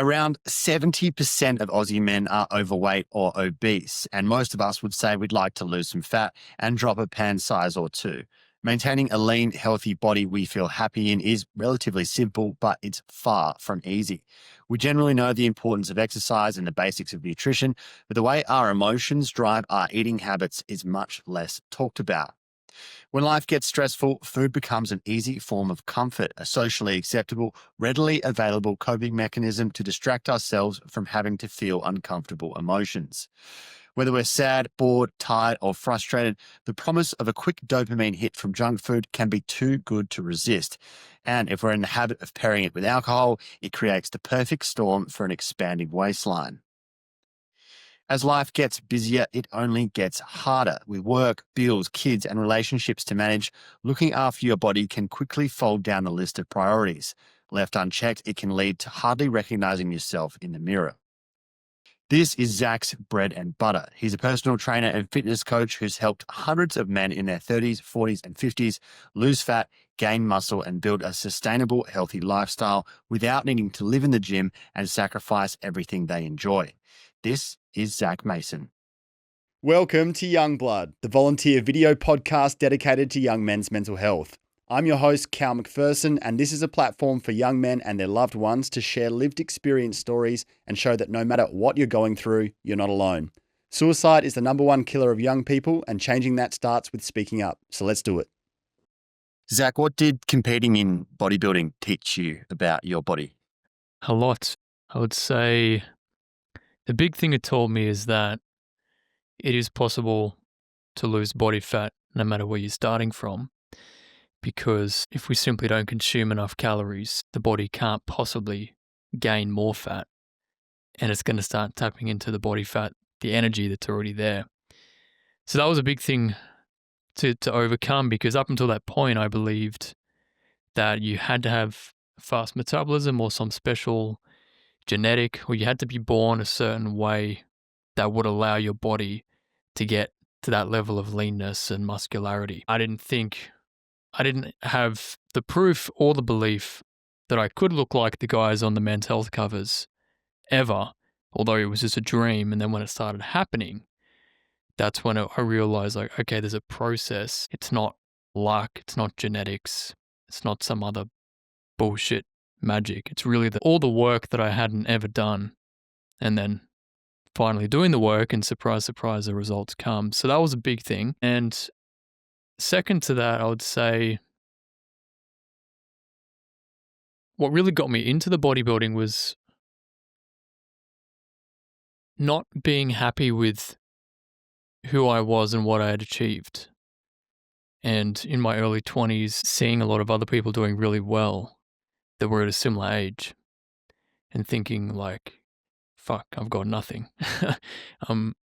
Around 70% of Aussie men are overweight or obese, and most of us would say we'd like to lose some fat and drop a pant size or two. Maintaining a lean, healthy body we feel happy in is relatively simple, but it's far from easy. We generally know the importance of exercise and the basics of nutrition, but the way our emotions drive our eating habits is much less talked about. When life gets stressful, food becomes an easy form of comfort, a socially acceptable, readily available coping mechanism to distract ourselves from having to feel uncomfortable emotions. Whether we're sad, bored, tired, or frustrated, the promise of a quick dopamine hit from junk food can be too good to resist. And if we're in the habit of pairing it with alcohol, it creates the perfect storm for an expanding waistline. As life gets busier, it only gets harder. With work, bills, kids, and relationships to manage, looking after your body can quickly fold down the list of priorities. Left unchecked, it can lead to hardly recognizing yourself in the mirror. This is Zach's bread and butter. He's a personal trainer and fitness coach who's helped hundreds of men in their 30s, 40s, and 50s lose fat, gain muscle, and build a sustainable, healthy lifestyle without needing to live in the gym and sacrifice everything they enjoy. This is Zach Mason. Welcome to Young Blood, the volunteer video podcast dedicated to young men's mental health. I'm your host, Cal McPherson, and this is a platform for young men and their loved ones to share lived experience stories and show that no matter what you're going through, you're not alone. Suicide is the number one killer of young people, and changing that starts with speaking up. So let's do it. Zach, what did competing in bodybuilding teach you about your body? A lot. I would say the big thing it taught me is that it is possible to lose body fat no matter where you're starting from. Because if we simply don't consume enough calories, the body can't possibly gain more fat. And it's going to start tapping into the body fat, the energy that's already there. So that was a big thing to overcome, because up until that point, I believed that you had to have fast metabolism or some special genetic, or you had to be born a certain way that would allow your body to get to that level of leanness and muscularity. I didn't have the proof or the belief that I could look like the guys on the men's health covers ever, although it was just a dream. And then when it started happening, that's when I realized, like, okay, there's a process. It's not luck. It's not genetics. It's not some other bullshit magic. It's really all the work that I hadn't ever done, and then finally doing the work, and surprise, surprise, the results come. So that was a big thing. And second to that, I would say what really got me into the bodybuilding was not being happy with who I was and what I had achieved. And in my early 20s, seeing a lot of other people doing really well that were at a similar age and thinking like, fuck, I've got nothing. I'm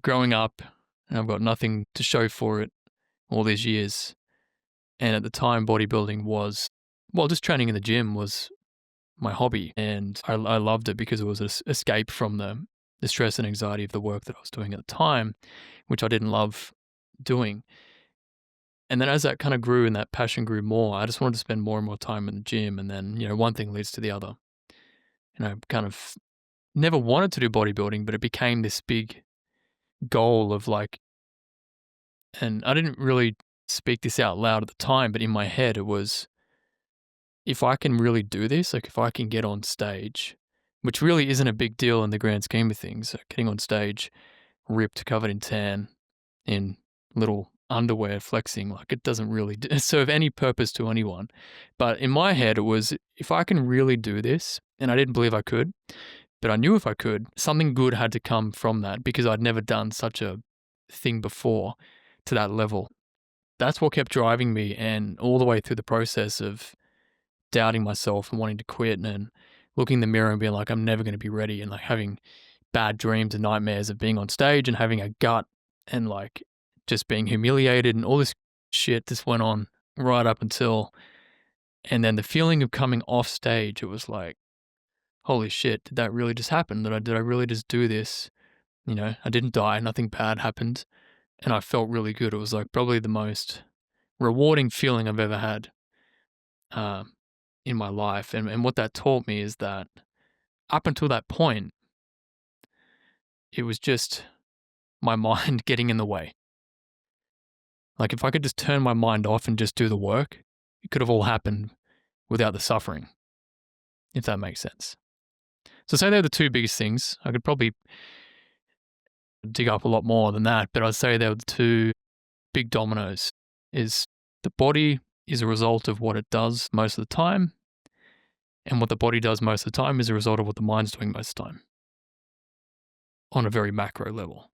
growing up and I've got nothing to show for it all these years. And at the time, bodybuilding was, just training in the gym was my hobby. And I loved it because it was an escape from the stress and anxiety of the work that I was doing at the time, which I didn't love doing. And then as that kind of grew and that passion grew more, I just wanted to spend more and more time in the gym. And then, one thing leads to the other. And I kind of never wanted to do bodybuilding, but it became this big goal of like, and I didn't really speak this out loud at the time, but in my head it was, if I can really do this, like if I can get on stage, which really isn't a big deal in the grand scheme of things, getting on stage, ripped, covered in tan, in little underwear, flexing, like it doesn't really serve any purpose to anyone. But in my head it was, if I can really do this, and I didn't believe I could, but I knew if I could, something good had to come from that, because I'd never done such a thing before to that level. That's what kept driving me, and all the way through the process of doubting myself and wanting to quit, and looking in the mirror and being like, I'm never going to be ready, and like having bad dreams and nightmares of being on stage and having a gut and like just being humiliated, and all this shit just went on right up until, and then the feeling of coming off stage, it was like, holy shit, did that really just happen? Did I really just do this? I didn't die, nothing bad happened, and I felt really good. It was like probably the most rewarding feeling I've ever had in my life. And what that taught me is that up until that point, it was just my mind getting in the way. Like if I could just turn my mind off and just do the work, it could have all happened without the suffering, if that makes sense. So say they're the two biggest things. I could probably dig up a lot more than that, but I'd say they're the two big dominoes. Is the body is a result of what it does most of the time, and what the body does most of the time is a result of what the mind's doing most of the time on a very macro level.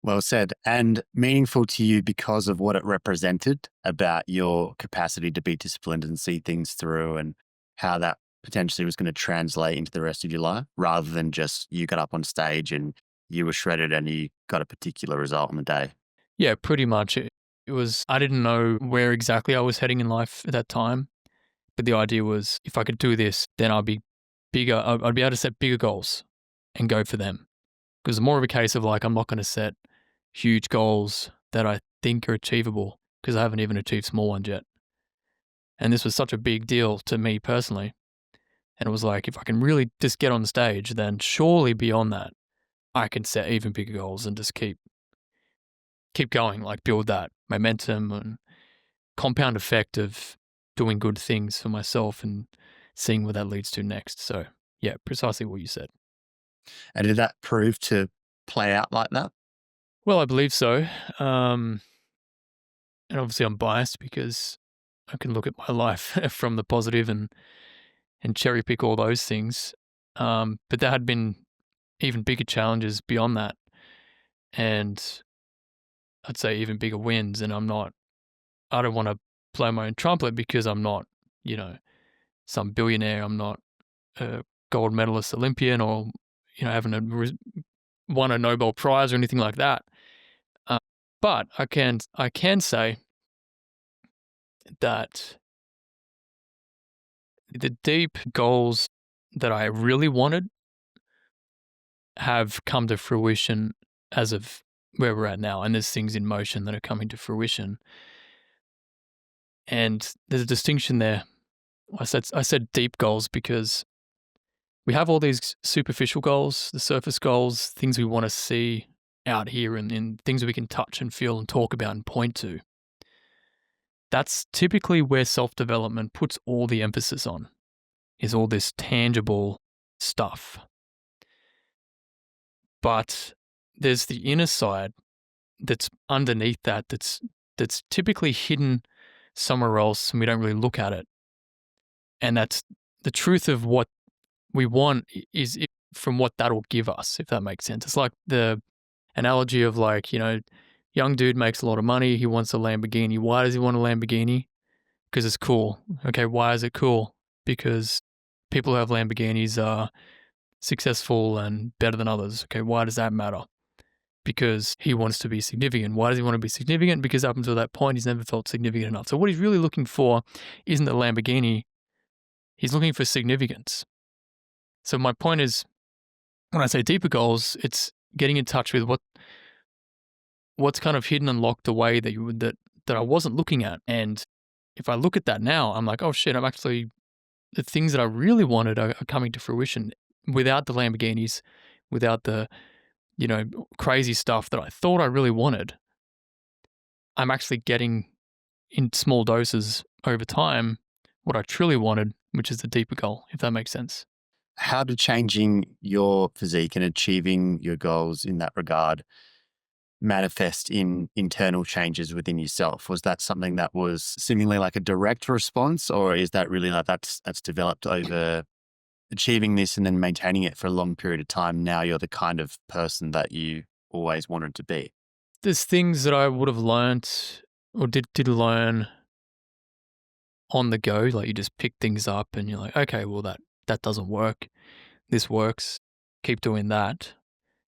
Well said. And meaningful to you because of what it represented about your capacity to be disciplined and see things through, and how that potentially was going to translate into the rest of your life, rather than just you got up on stage and you were shredded and you got a particular result on the day. Yeah, pretty much. It was, I didn't know where exactly I was heading in life at that time, but the idea was if I could do this, then I'd be bigger. I'd be able to set bigger goals and go for them. Because it's more of a case of like, I'm not going to set huge goals that I think are achievable because I haven't even achieved small ones yet. And this was such a big deal to me personally. And it was like, if I can really just get on stage, then surely beyond that, I can set even bigger goals and just keep going, like build that momentum and compound effect of doing good things for myself and seeing where that leads to next. So yeah, precisely what you said. And did that prove to play out like that? Well, I believe so. And obviously I'm biased because I can look at my life from the positive and cherry pick all those things. But there had been even bigger challenges beyond that. And I'd say even bigger wins. And I don't want to blow my own trumpet because I'm not, some billionaire. I'm not a gold medalist Olympian or, haven't won a Nobel Prize or anything like that. But I can say that the deep goals that I really wanted have come to fruition as of where we're at now. And there's things in motion that are coming to fruition. And there's a distinction there. I said deep goals because we have all these superficial goals, the surface goals, things we want to see out here and things we can touch and feel and talk about and point to. That's typically where self-development puts all the emphasis on, is all this tangible stuff. But there's the inner side that's underneath that's typically hidden somewhere else and we don't really look at it. And that's the truth of what we want is from what that'll give us, if that makes sense. It's like the analogy of like, young dude makes a lot of money. He wants a Lamborghini. Why does he want a Lamborghini? Because it's cool. Okay, why is it cool? Because people who have Lamborghinis are successful and better than others. Okay, why does that matter? Because he wants to be significant. Why does he want to be significant? Because up until that point, he's never felt significant enough. So what he's really looking for isn't a Lamborghini. He's looking for significance. So my point is, when I say deeper goals, it's getting in touch with what's kind of hidden and locked away that I wasn't looking at. And if I look at that now, I'm like, oh shit, I'm actually, the things that I really wanted are coming to fruition without the Lamborghinis, without the, crazy stuff that I thought I really wanted. I'm actually getting in small doses over time what I truly wanted, which is the deeper goal, if that makes sense. How did changing your physique and achieving your goals in that regard manifest in internal changes within yourself? Was that something that was seemingly like a direct response, or is that really like that's developed over achieving this and then maintaining it for a long period of time? Now you're the kind of person that you always wanted to be. There's things that I would have learnt or did learn on the go. Like you just pick things up and you're like, okay, well that doesn't work. This works. Keep doing that.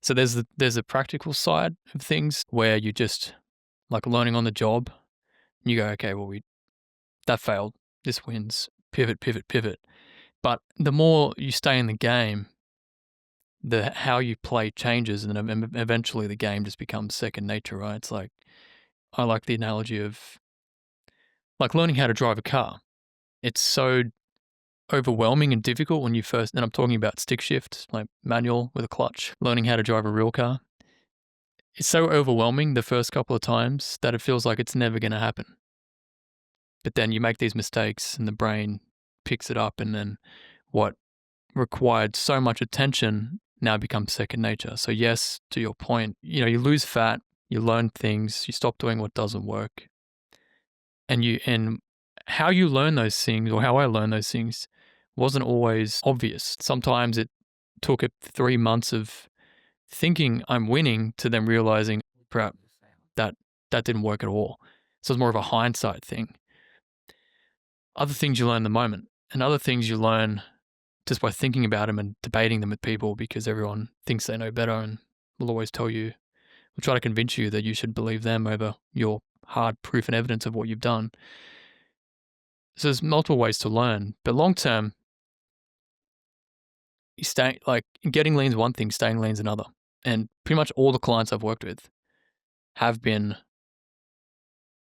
So there's a practical side of things where you just like learning on the job. You go, okay, well that failed. This wins. Pivot, pivot, pivot. But the more you stay in the game, how you play changes, and then eventually the game just becomes second nature, right? It's like, I like the analogy of like learning how to drive a car. It's so overwhelming and difficult when you first, and I'm talking about stick shift, like manual with a clutch, learning how to drive a real car. It's so overwhelming the first couple of times that it feels like it's never going to happen. But then you make these mistakes and the brain picks it up, and then what required so much attention now becomes second nature. So yes, to your point, you lose fat, you learn things, you stop doing what doesn't work. And how you learn those things, or how I learned those things, wasn't always obvious. Sometimes it took 3 months of thinking I'm winning to then realizing crap, that didn't work at all. So it's more of a hindsight thing. Other things you learn in the moment, and other things you learn just by thinking about them and debating them with people, because everyone thinks they know better and will always tell you, will try to convince you that you should believe them over your hard proof and evidence of what you've done. So there's multiple ways to learn, but long term, getting lean is one thing, staying lean is another. And pretty much all the clients I've worked with have been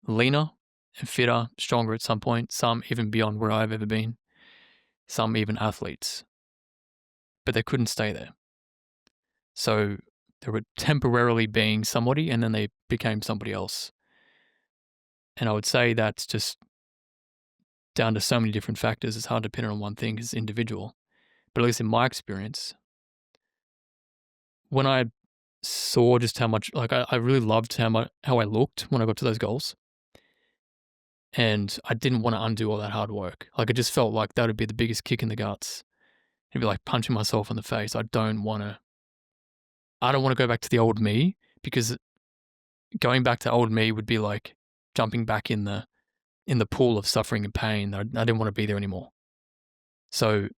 leaner and fitter, stronger at some point, some even beyond where I've ever been, some even athletes. But they couldn't stay there. So they were temporarily being somebody, and then they became somebody else. And I would say that's just down to so many different factors. It's hard to pin it on one thing because it's individual. But at least in my experience, when I saw just how much, I really loved how I looked when I got to those goals. And I didn't want to undo all that hard work. Like, it just felt like that would be the biggest kick in the guts. It'd be like punching myself in the face. I don't want to go back to the old me, because going back to old me would be like jumping back in the pool of suffering and pain. I didn't want to be there anymore. So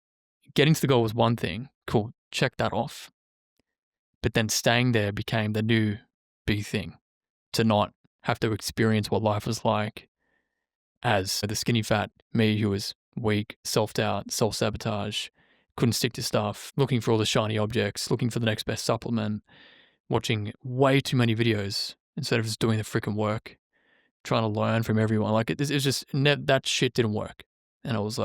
getting to the goal was one thing. Cool, check that off. But then staying there became the new big thing, to not have to experience what life was like as the skinny fat me who was weak, self-doubt, self-sabotage, couldn't stick to stuff, looking for all the shiny objects, looking for the next best supplement, watching way too many videos instead of just doing the freaking work, trying to learn from everyone. Like, it's just, that shit didn't work. And it was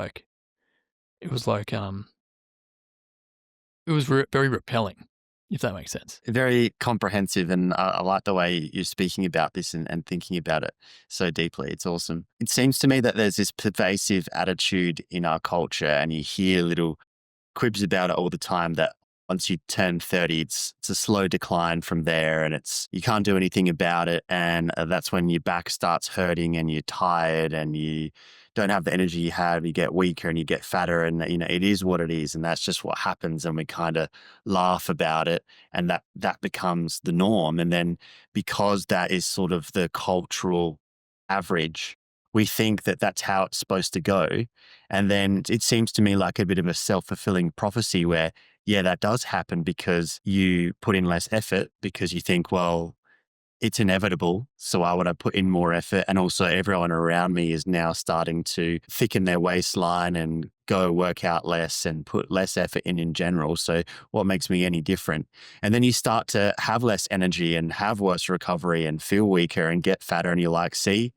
very repelling, if that makes sense. Very comprehensive, and I like the way you're speaking about this and thinking about it so deeply. It's awesome. It seems to me that there's this pervasive attitude in our culture, and you hear little quibs about it all the time, that once you turn 30, it's a slow decline from there, and you can't do anything about it. And that's when your back starts hurting and you're tired and you don't have the energy you have, you get weaker and you get fatter, and it is what it is. And that's just what happens. And we kind of laugh about it, and that becomes the norm. And then because that is sort of the cultural average, we think that that's how it's supposed to go. And then it seems to me like a bit of a self-fulfilling prophecy where, yeah, that does happen because you put in less effort, because you think, well, it's inevitable, so why would I put in more effort? And also everyone around me is now starting to thicken their waistline and go work out less and put less effort in general. So what makes me any different? And then you start to have less energy and have worse recovery and feel weaker and get fatter, and you're like, see,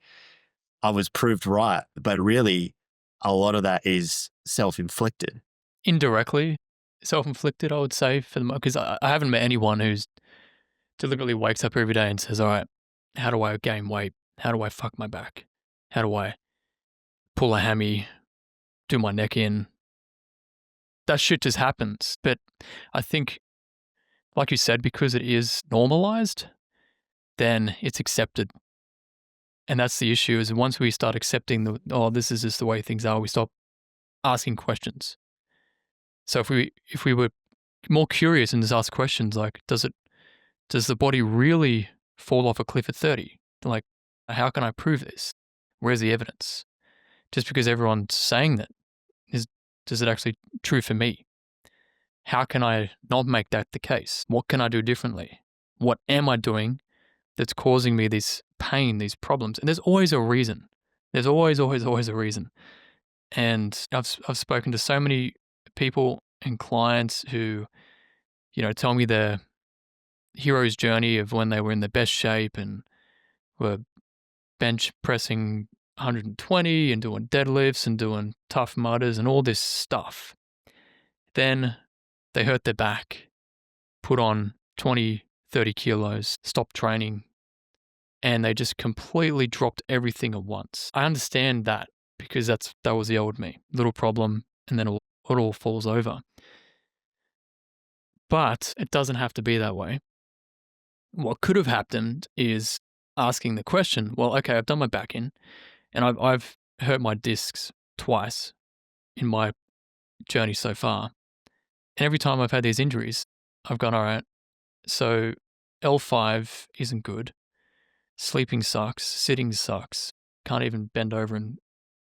I was proved right. But really, a lot of that is self-inflicted. Indirectly self-inflicted, I would say, because I haven't met anyone who's deliberately wakes up every day and says, all right, how do I gain weight? How do I fuck my back? How do I pull a hammy, do my neck in? That shit just happens. But I think, like you said, because it is normalized, then it's accepted. And that's the issue, is once we start accepting this is just the way things are, we stop asking questions. So if we were more curious and just ask questions like, does the body really fall off a cliff at 30? Like, how can I prove this? Where's the evidence? Just because everyone's saying that, does it actually true for me? How can I not make that the case? What can I do differently? What am I doing that's causing me this pain, these problems? And there's always a reason. There's always a reason. And I've spoken to so many people and clients who, tell me their hero's journey of when they were in the best shape and were bench pressing 120 and doing deadlifts and doing tough mudders and all this stuff. Then they hurt their back, put on 20, 30 kilos, stopped training, and they just completely dropped everything at once. I understand that because that was the old me. Little problem, and then it all falls over. But it doesn't have to be that way. What could have happened is asking the question, well, okay, I've done my back in, and I've hurt my discs twice in my journey so far. And every time I've had these injuries, I've gone, all right, so L5 isn't good. Sleeping sucks. Sitting sucks. Can't even bend over and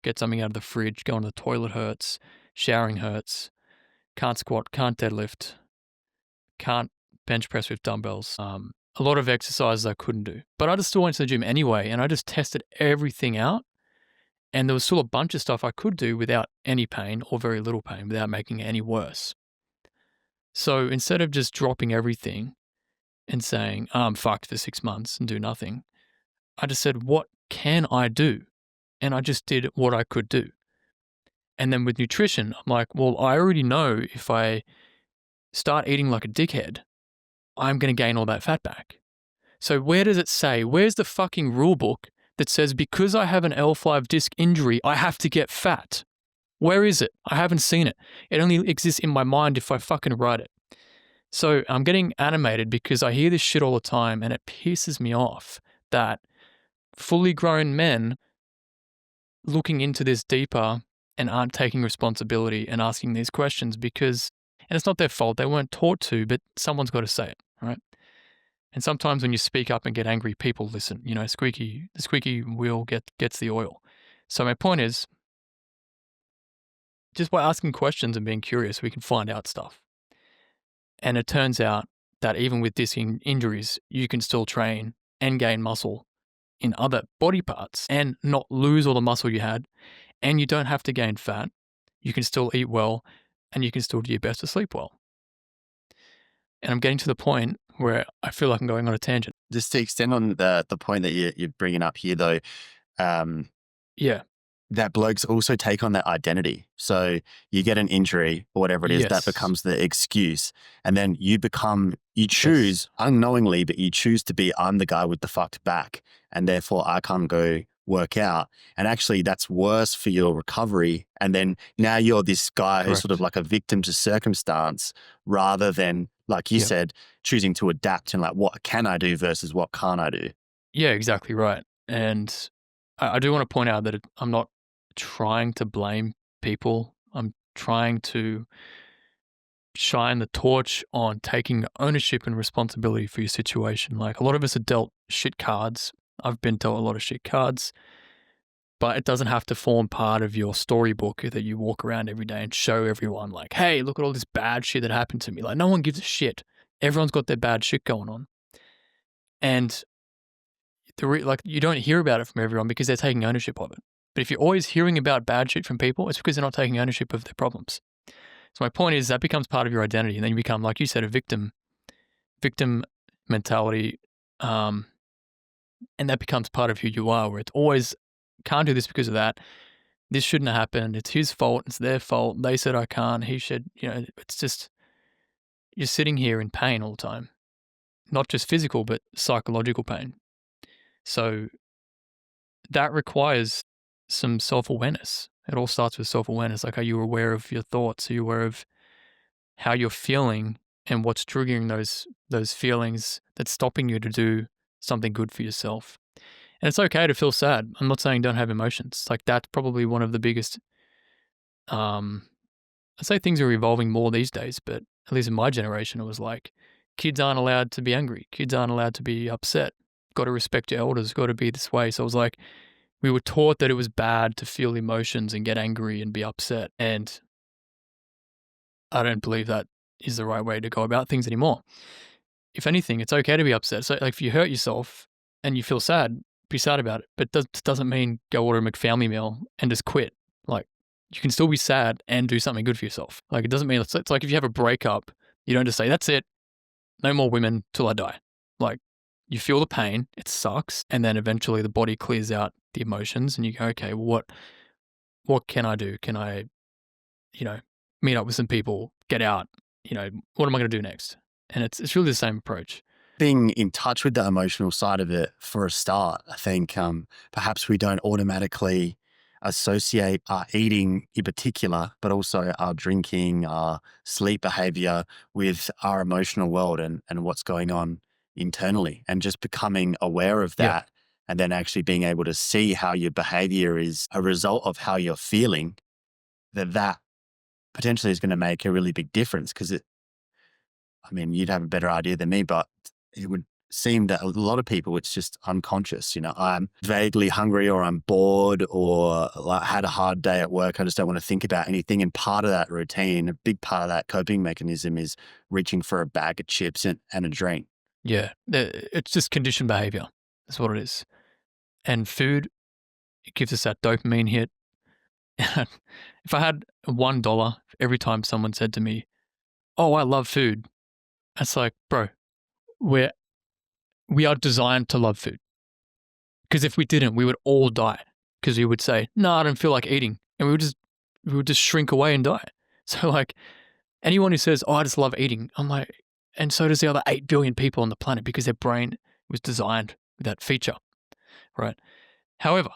get something out of the fridge. Going to the toilet hurts. Showering hurts. Can't squat. Can't deadlift. Can't bench press with dumbbells. A lot of exercises I couldn't do. But I just still went to the gym anyway, and I just tested everything out. And there was still a bunch of stuff I could do without any pain or very little pain, without making it any worse. So instead of just dropping everything and saying, I'm fucked for 6 months and do nothing, I just said, what can I do? And I just did what I could do. And then with nutrition, I'm like, well, I already know if I start eating like a dickhead, I'm going to gain all that fat back. So where does it say, where's the fucking rule book that says because I have an L5 disc injury, I have to get fat? Where is it? I haven't seen it. It only exists in my mind if I fucking write it. So I'm getting animated because I hear this shit all the time, and it pisses me off that fully grown men looking into this deeper and aren't taking responsibility and asking these questions because, and it's not their fault, they weren't taught to, but someone's got to say it, right? And sometimes when you speak up and get angry, people listen. You know, the squeaky wheel gets the oil. So my point is, just by asking questions and being curious, we can find out stuff. And it turns out that even with disc injuries, you can still train and gain muscle in other body parts and not lose all the muscle you had. And you don't have to gain fat. You can still eat well, and you can still do your best to sleep well. And I'm getting to the point where I feel like I'm going on a tangent. Just to extend on the point that you're bringing up here, though, Yeah. that blokes also take on that identity. So you get an injury or whatever it is, that becomes the excuse. And then you choose unknowingly, but you choose to be, I'm the guy with the fucked back, and therefore I can't go work out. And actually that's worse for your recovery. And then now you're this guy who's sort of like a victim to circumstance, rather than, like you said, choosing to adapt and like, what can I do versus what can't I do? Yeah, exactly right. And I do want to point out that I'm not trying to blame people. I'm trying to shine the torch on taking ownership and responsibility for your situation. Like, a lot of us are dealt shit cards. I've been dealt a lot of shit cards, but it doesn't have to form part of your storybook that you walk around every day and show everyone like, hey, look at all this bad shit that happened to me. Like, no one gives a shit. Everyone's got their bad shit going on. And you don't hear about it from everyone because they're taking ownership of it. But if you're always hearing about bad shit from people, it's because they're not taking ownership of their problems. So my point is that becomes part of your identity, and then you become, like you said, a victim mentality, and that becomes part of who you are, where it's always, can't do this because of that. This shouldn't have happened. It's his fault. It's their fault. They said I can't. He should, it's just, you're sitting here in pain all the time, not just physical, but psychological pain. So that requires some self-awareness. It all starts with self-awareness. Like, are you aware of your thoughts? Are you aware of how you're feeling and what's triggering those feelings that's stopping you to do something good for yourself? And it's okay to feel sad. I'm not saying don't have emotions. Like, that's probably one of the biggest, I'd say things are evolving more these days, but at least in my generation, it was like, kids aren't allowed to be angry. Kids aren't allowed to be upset. Got to respect your elders. Got to be this way. So it was like, we were taught that it was bad to feel emotions and get angry and be upset. And I don't believe that is the right way to go about things anymore. If anything, it's okay to be upset. So, like, if you hurt yourself and you feel sad, be sad about it. But it doesn't mean go order a McFamily meal and just quit. Like, you can still be sad and do something good for yourself. Like, it doesn't mean, it's like if you have a breakup, you don't just say, that's it, no more women till I die. Like, you feel the pain, it sucks, and then eventually the body clears out the emotions and you go, okay, well, what can I do? Can I, meet up with some people, get out, what am I going to do next? And it's really the same approach. Being in touch with the emotional side of it for a start, I think perhaps we don't automatically associate our eating in particular, but also our drinking, our sleep behavior with our emotional world and what's going on internally, and just becoming aware of that. And then actually being able to see how your behavior is a result of how you're feeling, that potentially is going to make a really big difference. Because you'd have a better idea than me, but it would seem that a lot of people, it's just unconscious. I'm vaguely hungry, or I'm bored, or like had a hard day at work. I just don't want to think about anything. And part of that routine, a big part of that coping mechanism is reaching for a bag of chips and a drink. Yeah. It's just conditioned behavior. That's what it is. And food, it gives us that dopamine hit. If I had $1 every time someone said to me, "Oh, I love food," it's like, bro, we are designed to love food. Because if we didn't, we would all die. Because we would say, "No, I don't feel like eating," and we would just shrink away and die. So like, anyone who says, "Oh, I just love eating," I'm like, and so does the other 8 billion people on the planet, because their brain was designed with that feature, right? However,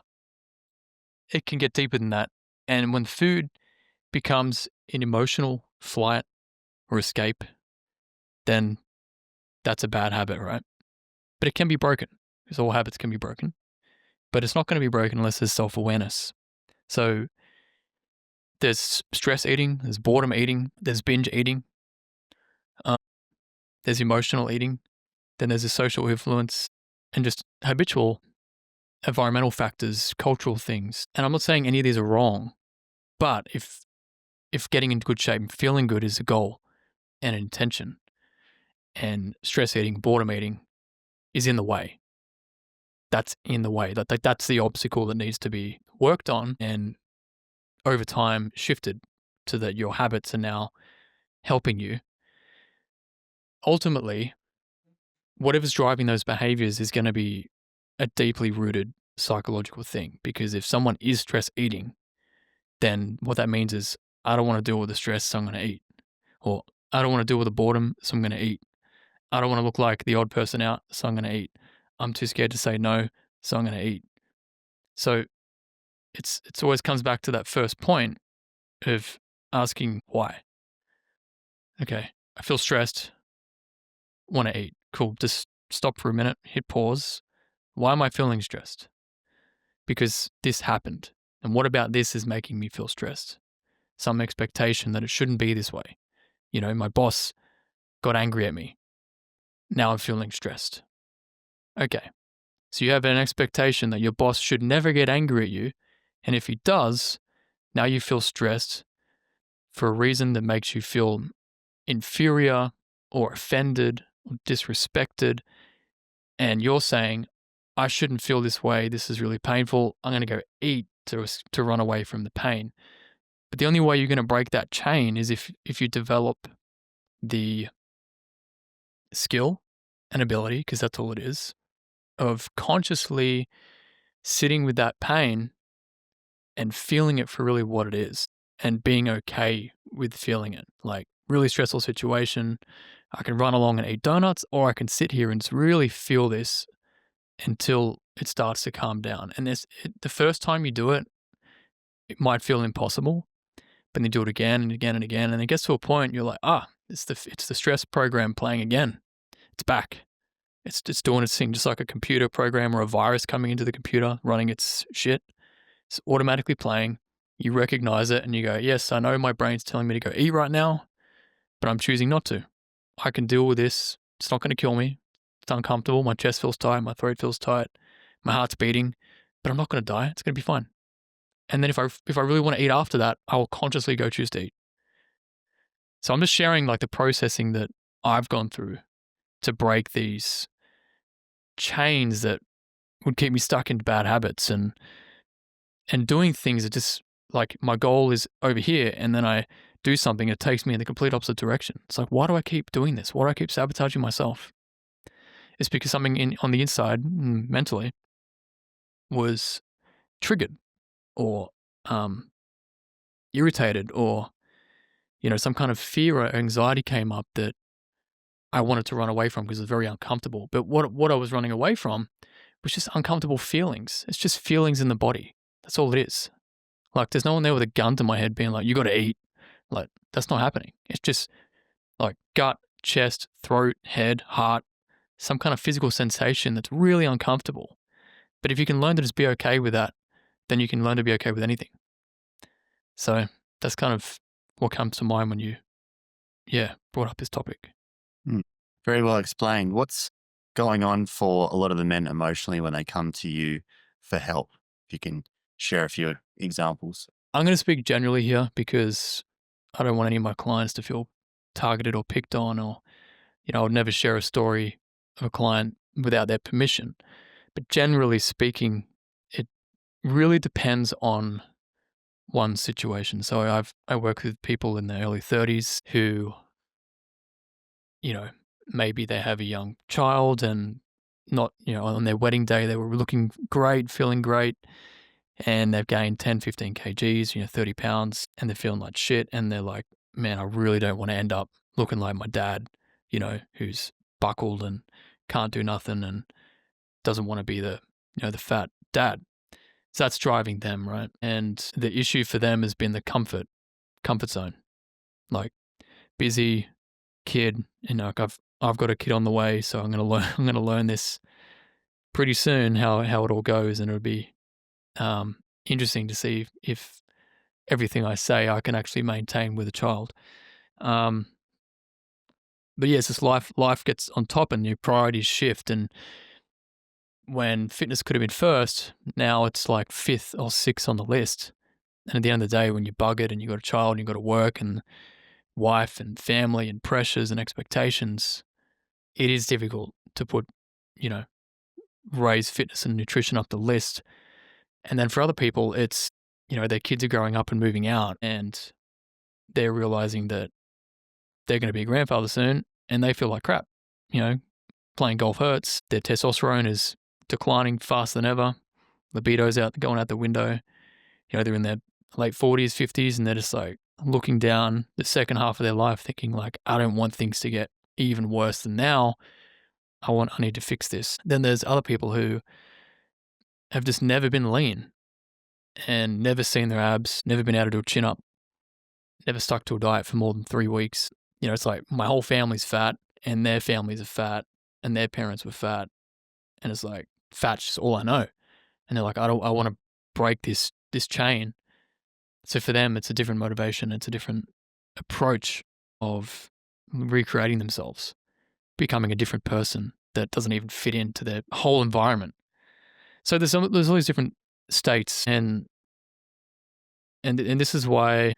it can get deeper than that. And when food becomes an emotional flight or escape, then that's a bad habit, right? But it can be broken, because all habits can be broken. But it's not going to be broken unless there's self-awareness. So there's stress eating, there's boredom eating, there's binge eating, there's emotional eating, then there's a social influence, and just habitual environmental factors, cultural things. And I'm not saying any of these are wrong, but if getting into good shape and feeling good is a goal and an intention, and stress eating, boredom eating is in the way, that's in the way. That's the obstacle that needs to be worked on and over time shifted so that your habits are now helping you. Ultimately, whatever's driving those behaviors is going to be a deeply rooted psychological thing, because if someone is stress eating, then what that means is, I don't want to deal with the stress, so I'm going to eat. Or I don't want to deal with the boredom, so I'm going to eat. I don't want to look like the odd person out, so I'm going to eat. I'm too scared to say no, so I'm going to eat. So it's always comes back to that first point of asking why. Okay, I feel stressed, want to eat. Cool, just stop for a minute, hit pause. Why am I feeling stressed? Because this happened. And what about this is making me feel stressed? Some expectation that it shouldn't be this way. My boss got angry at me. Now I'm feeling stressed. Okay, so you have an expectation that your boss should never get angry at you. And if he does, now you feel stressed for a reason that makes you feel inferior or offended or disrespected. And you're saying, I shouldn't feel this way. This is really painful. I'm going to go eat to run away from the pain. But the only way you're going to break that chain is if you develop the skill and ability, because that's all it is, of consciously sitting with that pain and feeling it for really what it is and being okay with feeling it. Like, really stressful situation, I can run along and eat donuts, or I can sit here and just really feel this until it starts to calm down. And the first time you do it, it might feel impossible, but then you do it again and again and again, and it gets to a point you're like, it's the stress program playing again. It's back. It's doing its thing, just like a computer program or a virus coming into the computer, running its shit. It's automatically playing. You recognize it and you go, yes, I know my brain's telling me to go eat right now, but I'm choosing not to. I can deal with this. It's not going to kill me. It's uncomfortable. My chest feels tight. My throat feels tight. My heart's beating, but I'm not going to die. It's going to be fine. And then if I really want to eat after that, I will consciously go choose to eat. So I'm just sharing like the processing that I've gone through to break these chains that would keep me stuck in bad habits and doing things that just like my goal is over here, and then I do something that takes me in the complete opposite direction. It's like, why do I keep doing this? Why do I keep sabotaging myself? it's because something on the inside, mentally, was triggered or irritated, or some kind of fear or anxiety came up that I wanted to run away from because it was very uncomfortable. But what I was running away from was just uncomfortable feelings. It's just feelings in the body. That's all it is. Like, there's no one there with a gun to my head being like, you got to eat. Like, that's not happening. It's just like gut, chest, throat, head, heart, some kind of physical sensation that's really uncomfortable. But if you can learn to just be okay with that, then you can learn to be okay with anything. So that's kind of what comes to mind when you, brought up this topic. Very well explained. What's going on for a lot of the men emotionally when they come to you for help? If you can share a few examples. I'm going to speak generally here because I don't want any of my clients to feel targeted or picked on, or, I would never share a story of a client without their permission. But generally speaking, it really depends on one situation. So I work with people in their early 30s who, maybe they have a young child and not, on their wedding day, they were looking great, feeling great, and they've gained 10, 15 kgs, 30 pounds, and they're feeling like shit. And they're like, man, I really don't want to end up looking like my dad, who's buckled and can't do nothing and doesn't want to be the fat dad. So that's driving them, right? And the issue for them has been the comfort zone, like busy kid, like I've got a kid on the way, so I'm gonna learn this pretty soon how it all goes, and it'll be interesting to see if everything I say I can actually maintain with a child. But yeah, it's just life gets on top and your priorities shift, and when fitness could have been first, now it's like fifth or sixth on the list. And at the end of the day, when you're buggered and you've got a child and you've got to work and wife and family and pressures and expectations, it is difficult to put, raise fitness and nutrition up the list. And then for other people, it's, their kids are growing up and moving out and they're realizing that they're going to be a grandfather soon and they feel like crap. Playing golf hurts. Their testosterone is declining faster than ever. Libido's going out the window. They're in their late 40s, 50s, and they're just like looking down the second half of their life thinking like, I don't want things to get even worse than now. I need to fix this. Then there's other people who have just never been lean and never seen their abs, never been able to do a chin up, never stuck to a diet for more than 3 weeks. It's like my whole family's fat and their families are fat and their parents were fat. And it's like, fat's just all I know. And they're like, I want to break this chain. So for them, it's a different motivation. It's a different approach of recreating themselves, becoming a different person that doesn't even fit into their whole environment. So there's all these different states, and this is why,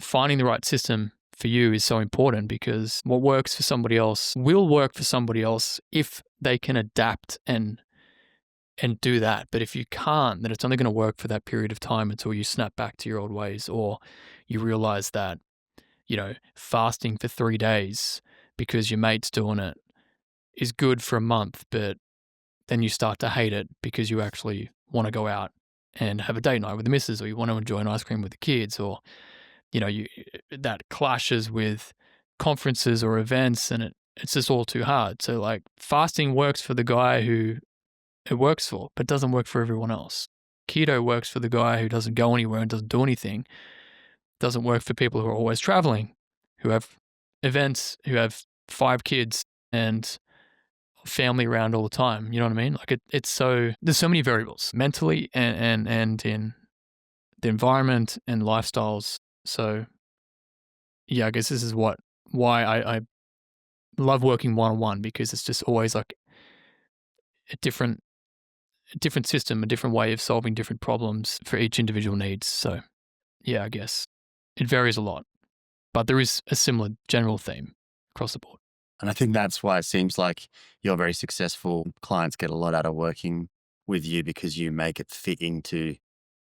finding the right system for you is so important, because what works for somebody else will work for somebody else if they can adapt and do that. But if you can't, then it's only going to work for that period of time until you snap back to your old ways, or you realize that, fasting for 3 days because your mate's doing it is good for a month, but then you start to hate it because you actually want to go out and have a date night with the missus, or you want to enjoy an ice cream with the kids, or, that clashes with conferences or events, and it's just all too hard. So like, fasting works for the guy who it works for, but doesn't work for everyone else. Keto works for the guy who doesn't go anywhere and doesn't do anything. Doesn't work for people who are always traveling, who have events, who have 5 kids and family around all the time. You know what I mean? Like it's so, there's so many variables mentally and in the environment and lifestyles. So yeah, I guess this is why I love working one-on-one, because it's just always like a different system, a different way of solving different problems for each individual needs. So yeah, I guess it varies a lot, but there is a similar general theme across the board. And I think that's why it seems like you're very successful. Clients get a lot out of working with you because you make it fit into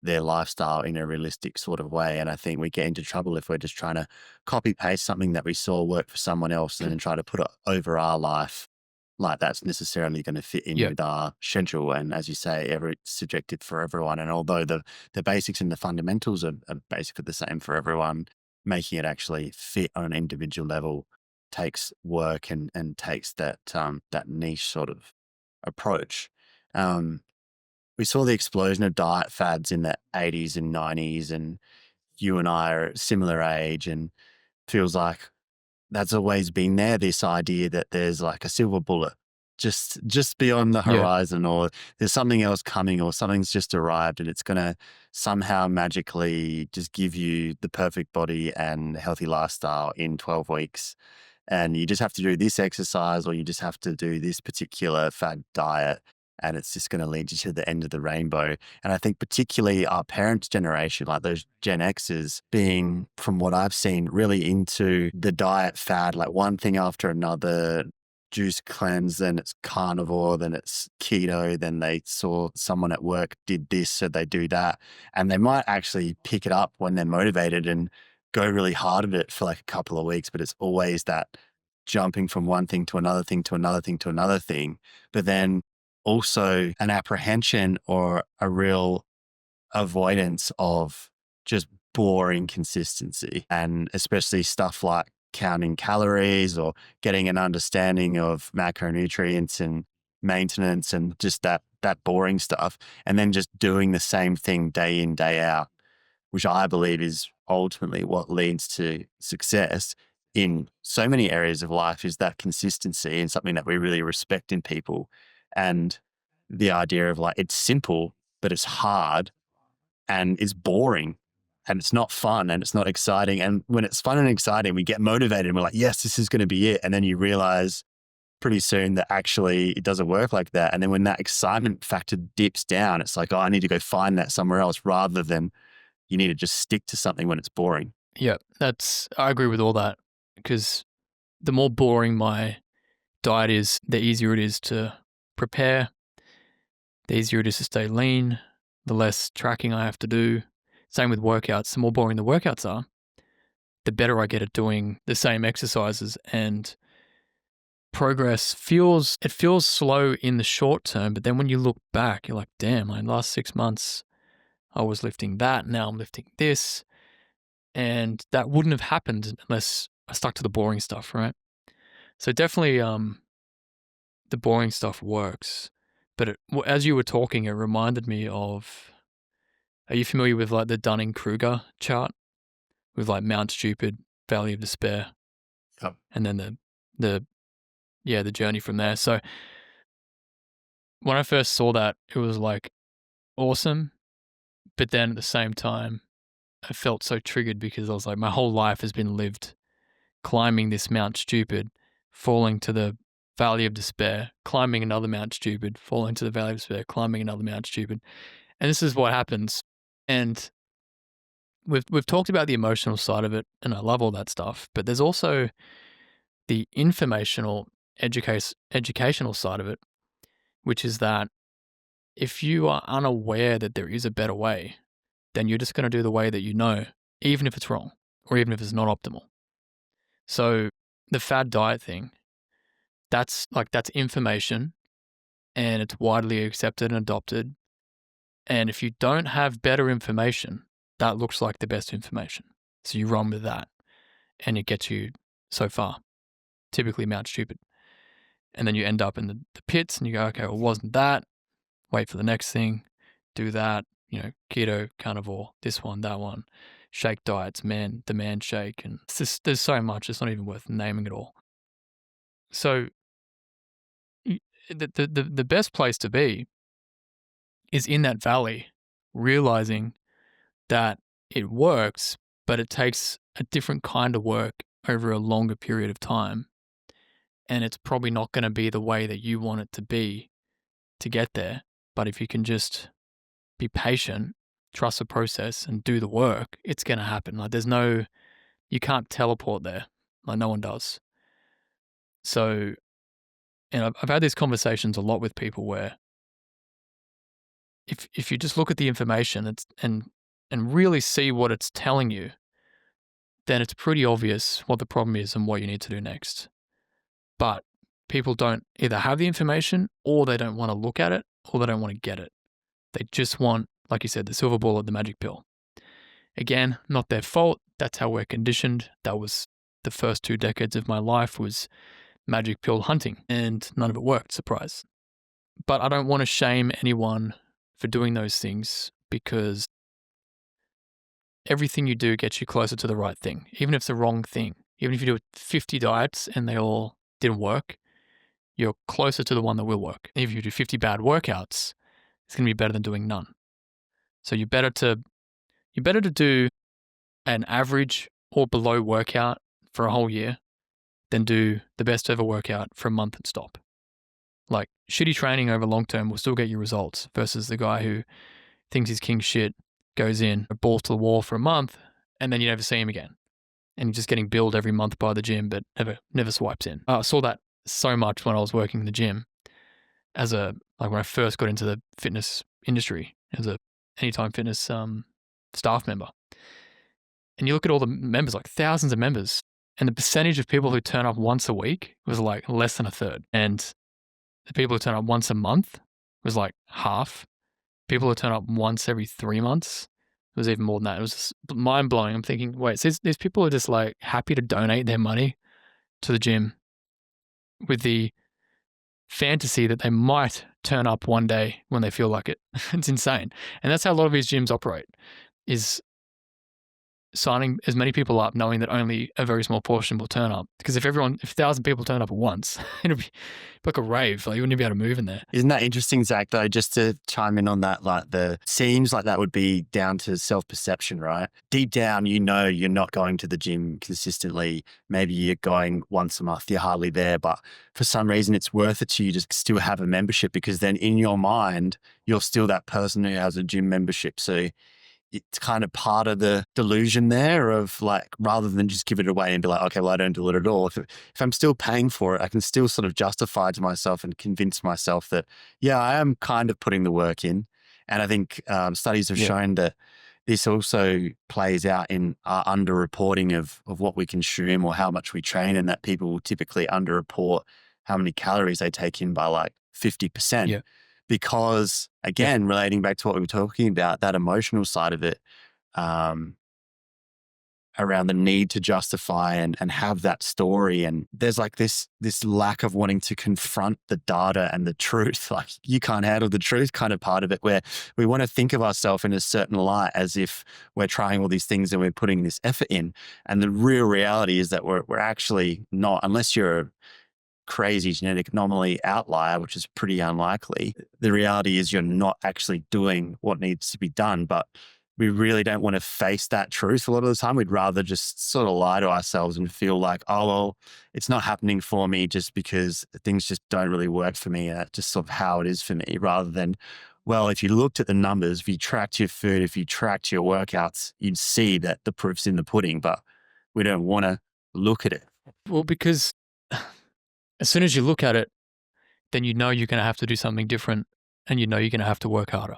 their lifestyle in a realistic sort of way. And I think we get into trouble if we're just trying to copy paste something that we saw work for someone else and then try to put it over our life like that's necessarily going to fit in Yeah. with our schedule. And as you say, it's subjective for everyone. And although the basics and the fundamentals are basically the same for everyone, making it actually fit on an individual level takes work and takes that niche sort of approach. We saw the explosion of diet fads in the 80s and 90s, and you and I are similar age, and feels like that's always been there, this idea that there's like a silver bullet just beyond the Yeah. horizon, or there's something else coming, or something's just arrived and it's going to somehow magically just give you the perfect body and healthy lifestyle in 12 weeks. And you just have to do this exercise, or you just have to do this particular fad diet, and it's just going to lead you to the end of the rainbow. And I think particularly our parents' generation, like those Gen Xers, being, from what I've seen, really into the diet fad, like one thing after another, juice cleanse, then it's carnivore, then it's keto, then they saw someone at work did this, so they do that. And they might actually pick it up when they're motivated and go really hard at it for like a couple of weeks, but it's always that jumping from one thing to another thing to another thing to another thing. But then also an apprehension or a real avoidance of just boring consistency, and especially stuff like counting calories or getting an understanding of macronutrients and maintenance and just that boring stuff, and then just doing the same thing day in, day out, which I believe is ultimately what leads to success in so many areas of life, is that consistency, and something that we really respect in people. And the idea of like, it's simple, but it's hard and it's boring and it's not fun and it's not exciting. And when it's fun and exciting, we get motivated and we're like, yes, this is going to be it. And then you realize pretty soon that actually it doesn't work like that. And then when that excitement factor dips down, it's like, oh, I need to go find that somewhere else, rather than you need to just stick to something when it's boring. Yeah. I agree with all that, because the more boring my diet is, the easier it is to prepare, the easier it is to stay lean, the less tracking I have to do. Same with workouts. The more boring the workouts are, the better I get at doing the same exercises, and progress feels slow in the short term, but then when you look back, you're like, damn, my last 6 months I was lifting that, now I'm lifting this, and that wouldn't have happened unless I stuck to the boring stuff, right? So definitely the boring stuff works. But as you were talking, it reminded me of, are you familiar with like the Dunning-Kruger chart with like Mount Stupid, Valley of Despair, Yep. and then the journey from there. So when I first saw that, it was like awesome, but then at the same time, I felt so triggered, because I was like, my whole life has been lived climbing this Mount Stupid, falling to the Valley of Despair, climbing another Mount Stupid, falling to the Valley of Despair, climbing another Mount Stupid. And this is what happens. And we've talked about the emotional side of it, and I love all that stuff, but there's also the informational, educational side of it, which is that if you are unaware that there is a better way, then you're just going to do the way that you know, even if it's wrong or even if it's not optimal. So the fad diet thing, that's information, and it's widely accepted and adopted. And if you don't have better information, that looks like the best information. So you run with that, and it gets you so far, typically Mount Stupid. And then you end up in the pits, and you go, okay, well, wasn't that? Wait for the next thing, do that, keto, carnivore, this one, that one, shake diets, the man shake. And there's so much, it's not even worth naming it all. So the best place to be is in that valley, realizing that it works, but it takes a different kind of work over a longer period of time. And it's probably not going to be the way that you want it to be to get there. But if you can just be patient, trust the process, and do the work, it's going to happen. Like you can't teleport there. Like no one does. So, and I've had these conversations a lot with people where if you just look at the information and really see what it's telling you, then it's pretty obvious what the problem is and what you need to do next. But people don't either have the information or they don't want to look at it or they don't want to get it. They just want, like you said, the silver bullet, the magic pill. Again, not their fault. That's how we're conditioned. That was the first 2 decades of my life was magic pill hunting, and none of it worked, surprise. But I don't want to shame anyone for doing those things because everything you do gets you closer to the right thing, even if it's the wrong thing. Even if you do 50 diets and they all didn't work, you're closer to the one that will work. If you do 50 bad workouts, it's going to be better than doing none. So you're better to do an average or below workout for a whole year than do the best ever workout for a month and stop. Like shitty training over long term will still get you results versus the guy who thinks he's king shit, goes in, balls to the wall for a month, and then you never see him again. And he's just getting billed every month by the gym, but never swipes in. I saw that so much when I was working in the gym when I first got into the fitness industry as a Anytime Fitness staff member. And you look at all the members, like thousands of members, and the percentage of people who turn up once a week was like less than a third. And the people who turn up once a month was like half. People who turn up once every 3 months, it was even more than that. It was just mind blowing. I'm thinking, wait, so these people are just like happy to donate their money to the gym with the fantasy that they might turn up one day when they feel like it. It's insane. And that's how a lot of these gyms operate, is signing as many people up knowing that only a very small portion will turn up. Because if 1,000 people turn up at once, it'll be like a rave. Like you wouldn't be able to move in there. Isn't that interesting, Zach, though, just to chime in on that, seems like that would be down to self-perception, right? Deep down, you know you're not going to the gym consistently. Maybe you're going once a month, you're hardly there, but for some reason it's worth it to you to still have a membership because then in your mind, you're still that person who has a gym membership. So it's kind of part of the delusion there of like, rather than just give it away and be like, okay, well, I don't do it at all. If I'm still paying for it, I can still sort of justify to myself and convince myself that, yeah, I am kind of putting the work in. And I think studies have shown that this also plays out in our underreporting of what we consume or how much we train, and that people will typically underreport how many calories they take in by like 50%. Yeah. Because again, relating back to what we were talking about, that emotional side of it, around the need to justify and have that story. And there's like this lack of wanting to confront the data and the truth. Like you can't handle the truth kind of part of it, where we want to think of ourselves in a certain light as if we're trying all these things and we're putting this effort in. And the real reality is that we're actually not, unless you're a crazy genetic anomaly outlier, which is pretty unlikely. The reality is you're not actually doing what needs to be done, but we really don't want to face that truth a lot of the time. We'd rather just sort of lie to ourselves and feel like, oh, well, it's not happening for me just because things just don't really work for me. That's just sort of how it is for me, rather than, well, if you looked at the numbers, if you tracked your food, if you tracked your workouts, you'd see that the proof's in the pudding, but we don't want to look at it. Well, because as soon as you look at it, then you know you're going to have to do something different, and you know you're going to have to work harder.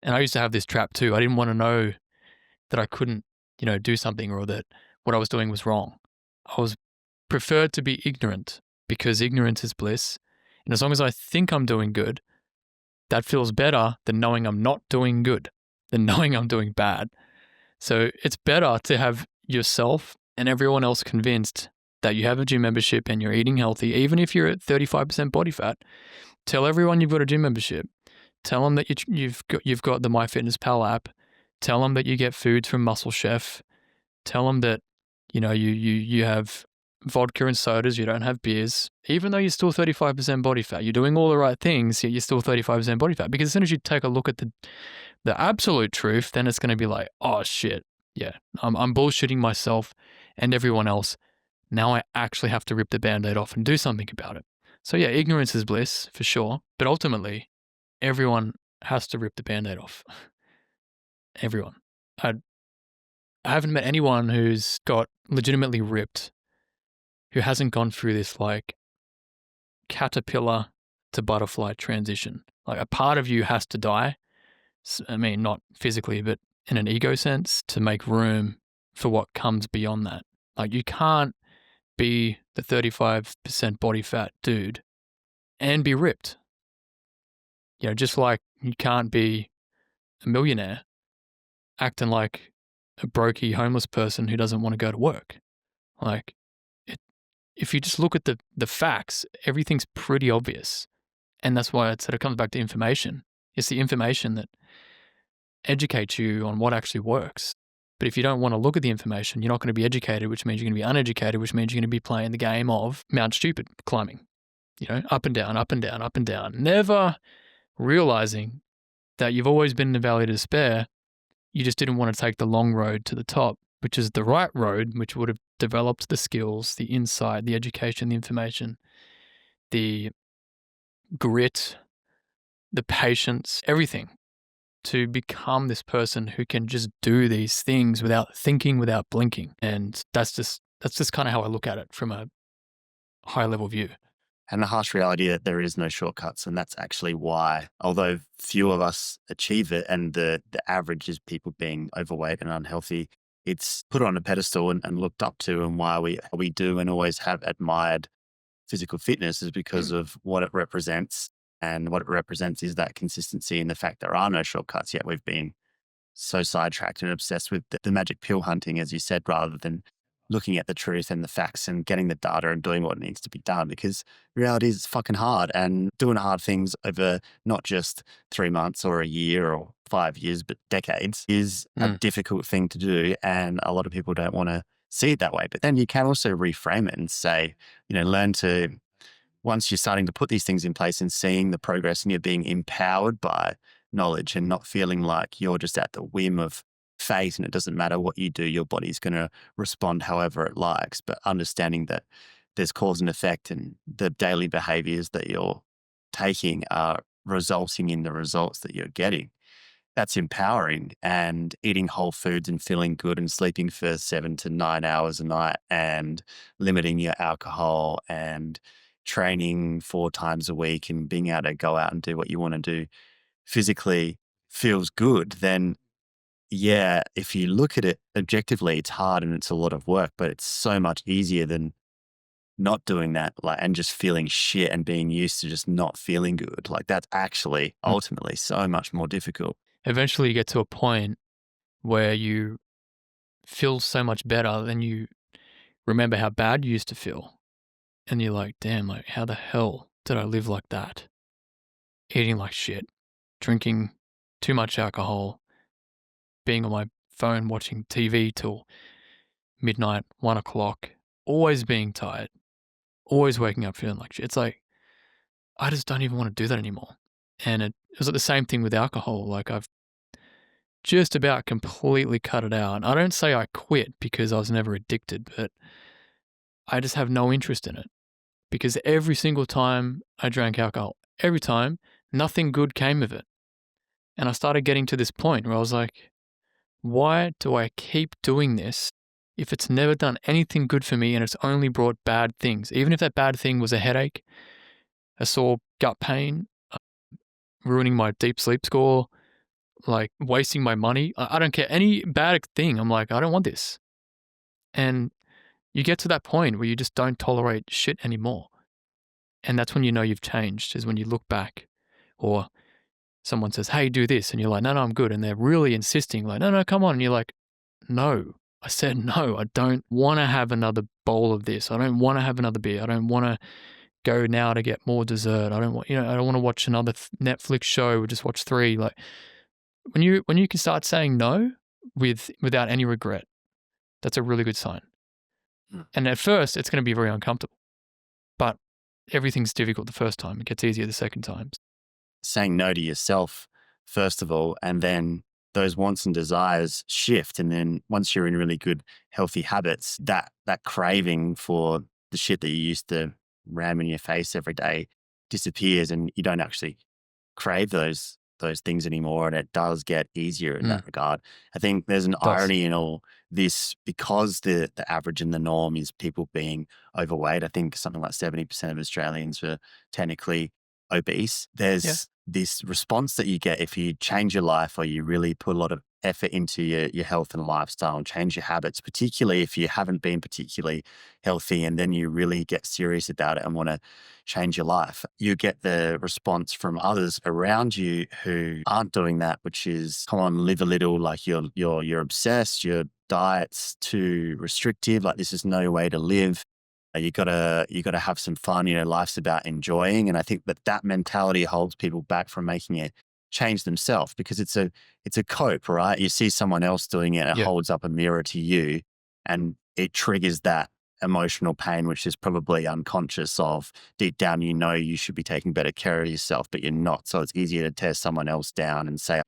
And I used to have this trap too. I didn't want to know that I couldn't, do something, or that what I was doing was wrong. I was preferred to be ignorant, because ignorance is bliss. And as long as I think I'm doing good, that feels better than knowing I'm not doing good, than knowing I'm doing bad. So it's better to have yourself and everyone else convinced that you have a gym membership and you're eating healthy, even if you're at 35% body fat. Tell everyone you've got a gym membership. Tell them that you've got the MyFitnessPal app. Tell them that you get foods from Muscle Chef. Tell them that you have vodka and sodas. You don't have beers, even though you're still 35% body fat. You're doing all the right things, yet you're still 35% body fat. Because as soon as you take a look at the absolute truth, then it's going to be like, oh shit, yeah, I'm bullshitting myself and everyone else. Now I actually have to rip the Band-Aid off and do something about it. So yeah, ignorance is bliss for sure. But ultimately, everyone has to rip the Band-Aid off. Everyone. I haven't met anyone who's got legitimately ripped who hasn't gone through this like caterpillar to butterfly transition. Like a part of you has to die. I mean, not physically, but in an ego sense, to make room for what comes beyond that. Like you can't be the 35% body fat dude and be ripped. You know, just like you can't be a millionaire acting like a brokey homeless person who doesn't want to go to work. Like, if you just look at the facts, everything's pretty obvious. And that's why it sort of comes back to information. It's the information that educates you on what actually works. But if you don't want to look at the information, you're not going to be educated, which means you're going to be uneducated, which means you're going to be playing the game of Mount Stupid climbing, you know, up and down, up and down, up and down, never realizing that you've always been in the valley of despair. You just didn't want to take the long road to the top, which is the right road, which would have developed the skills, the insight, the education, the information, the grit, the patience, everything to become this person who can just do these things without thinking, without blinking. And that's just kind of how I look at it from a high level view. And the harsh reality that there is no shortcuts. And that's actually why, although few of us achieve it and the average is people being overweight and unhealthy, it's put on a pedestal and looked up to, and why we do and always have admired physical fitness is because of what it represents. And what it represents is that consistency and the fact there are no shortcuts, yet we've been so sidetracked and obsessed with the magic pill hunting, as you said, rather than looking at the truth and the facts and getting the data and doing what needs to be done. Because reality is it's fucking hard, and doing hard things over not just 3 months or a year or 5 years, but decades is a difficult thing to do. And a lot of people don't want to see it that way. But then you can also reframe it and say, you know, learn to, once you're starting to put these things in place and seeing the progress and you're being empowered by knowledge and not feeling like you're just at the whim of fate and it doesn't matter what you do, your body's going to respond however it likes, but understanding that there's cause and effect and the daily behaviors that you're taking are resulting in the results that you're getting. That's empowering. And eating whole foods and feeling good and sleeping for 7 to 9 hours a night and limiting your alcohol and training 4 times a week and being able to go out and do what you want to do physically feels good, then yeah, if you look at it objectively, it's hard and it's a lot of work, but it's so much easier than not doing that, like, and just feeling shit and being used to just not feeling good. Like, that's actually ultimately so much more difficult. Eventually you get to a point where you feel so much better than you remember how bad you used to feel. And you're like, damn, like, how the hell did I live like that? Eating like shit, drinking too much alcohol, being on my phone watching TV till midnight, 1 o'clock, always being tired, always waking up feeling like shit. It's like, I just don't even want to do that anymore. And it was like the same thing with alcohol. Like, I've just about completely cut it out. I don't say I quit because I was never addicted, but I just have no interest in it. Because every single time I drank alcohol, every time, nothing good came of it. And I started getting to this point where I was like, why do I keep doing this if it's never done anything good for me and it's only brought bad things? Even if that bad thing was a headache, a sore gut pain, ruining my deep sleep score, like wasting my money. I don't care. Any bad thing, I'm like, I don't want this. And you get to that point where you just don't tolerate shit anymore. And that's when you know you've changed, is when you look back, or someone says, hey, do this. And you're like, no, I'm good. And they're really insisting, like, no, come on. And you're like, no, I said no. I don't want to have another bowl of this. I don't want to have another beer. I don't want to go now to get more dessert. I don't want, I don't want to watch another Netflix show or just watch 3. Like, when you can start saying no without any regret, that's a really good sign. And at first, it's going to be very uncomfortable, but everything's difficult the first time. It gets easier the second time. Saying no to yourself, first of all, and then those wants and desires shift. And then once you're in really good, healthy habits, that craving for the shit that you used to ram in your face every day disappears, and you don't actually crave those things anymore. And it does get easier in that regard. I think there's an irony in all this, because the average and the norm is people being overweight. I think something like 70% of Australians are technically obese. There's this response that you get if you change your life or you really put a lot of effort into your health and lifestyle and change your habits, particularly if you haven't been particularly healthy and then you really get serious about it and want to change your life, you get the response from others around you who aren't doing that, which is, come on, live a little, like you're obsessed, your diet's too restrictive, like this is no way to live. You gotta have some fun. Life's about enjoying. And I think that mentality holds people back from making a change themselves, because it's a cope, right? You see someone else doing it, it Yeah. holds up a mirror to you, and it triggers that emotional pain, which is probably unconscious of. Deep down, you should be taking better care of yourself, but you're not. So it's easier to tear someone else down and say,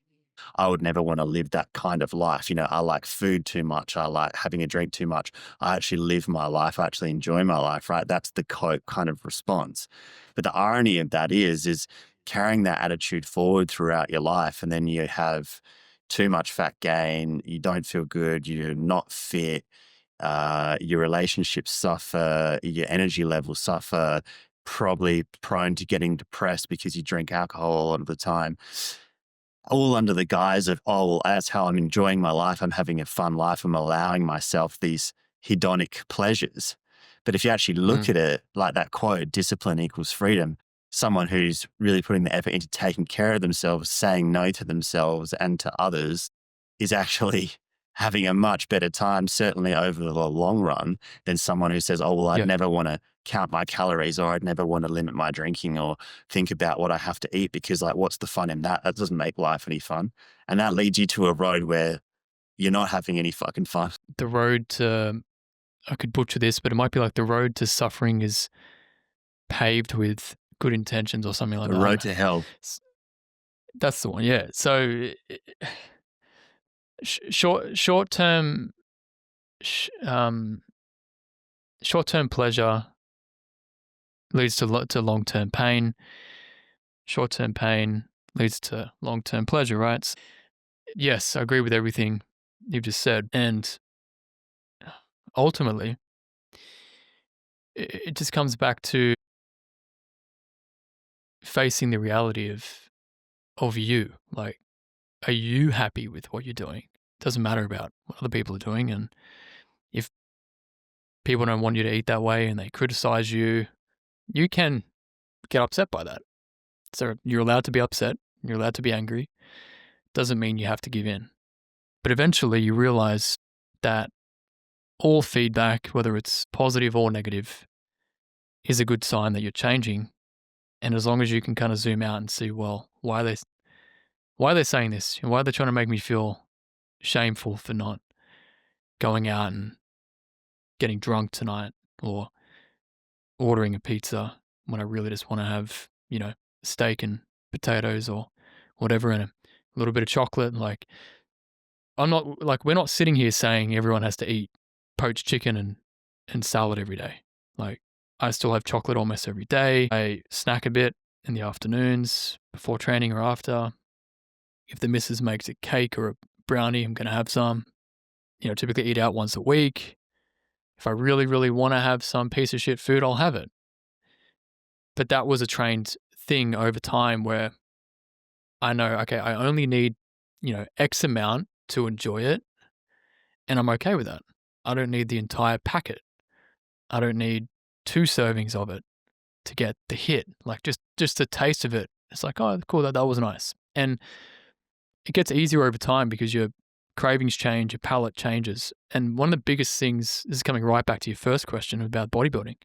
I would never want to live that kind of life. I like food too much. I like having a drink too much. I actually live my life. I actually enjoy my life, right? That's the cope kind of response. But the irony of that is carrying that attitude forward throughout your life. And then you have too much fat gain. You don't feel good. You're not fit. Your relationships suffer. Your energy levels suffer. Probably prone to getting depressed because you drink alcohol a lot of the time, all under the guise of, oh, well, that's how I'm enjoying my life. I'm having a fun life. I'm allowing myself these hedonic pleasures. But if you actually look at it like that quote, discipline equals freedom, someone who's really putting the effort into taking care of themselves, saying no to themselves and to others, is actually having a much better time, certainly over the long run, than someone who says, oh, well, I'd never want to count my calories, or I'd never want to limit my drinking or think about what I have to eat, because like, what's the fun in that? That doesn't make life any fun. And that leads you to a road where you're not having any fucking fun. The road to, I could butcher this, but it might be like the road to suffering is paved with good intentions or something like The that. road to hell. That's the one, yeah. So short-term pleasure leads to long-term pain. Short-term pain leads to long-term pleasure, right? Yes, I agree with everything you've just said. And ultimately, it just comes back to facing the reality of you. Like, are you happy with what you're doing? It doesn't matter about what other people are doing. And if people don't want you to eat that way and they criticize you, you can get upset by that. So you're allowed to be upset. You're allowed to be angry. Doesn't mean you have to give in. But eventually you realize that all feedback, whether it's positive or negative, is a good sign that you're changing. And as long as you can kind of zoom out and see, well, why are they saying this? Why are they trying to make me feel shameful for not going out and getting drunk tonight, or ordering a pizza when I really just want to have, steak and potatoes or whatever, and a little bit of chocolate. Like, we're not sitting here saying everyone has to eat poached chicken and salad every day. Like, I still have chocolate almost every day. I snack a bit in the afternoons before training or after. If the missus makes a cake or a brownie, I'm going to have some. Typically eat out once a week. If I really, really want to have some piece of shit food, I'll have it. But that was a trained thing over time where I know, okay, I only need, X amount to enjoy it, and I'm okay with that. I don't need the entire packet. I don't need 2 servings of it to get the hit. Like, just the taste of it. It's like, oh, cool, that was nice. And it gets easier over time because your cravings change, your palate changes. And one of the biggest things, this is coming right back to your first question about bodybuilding.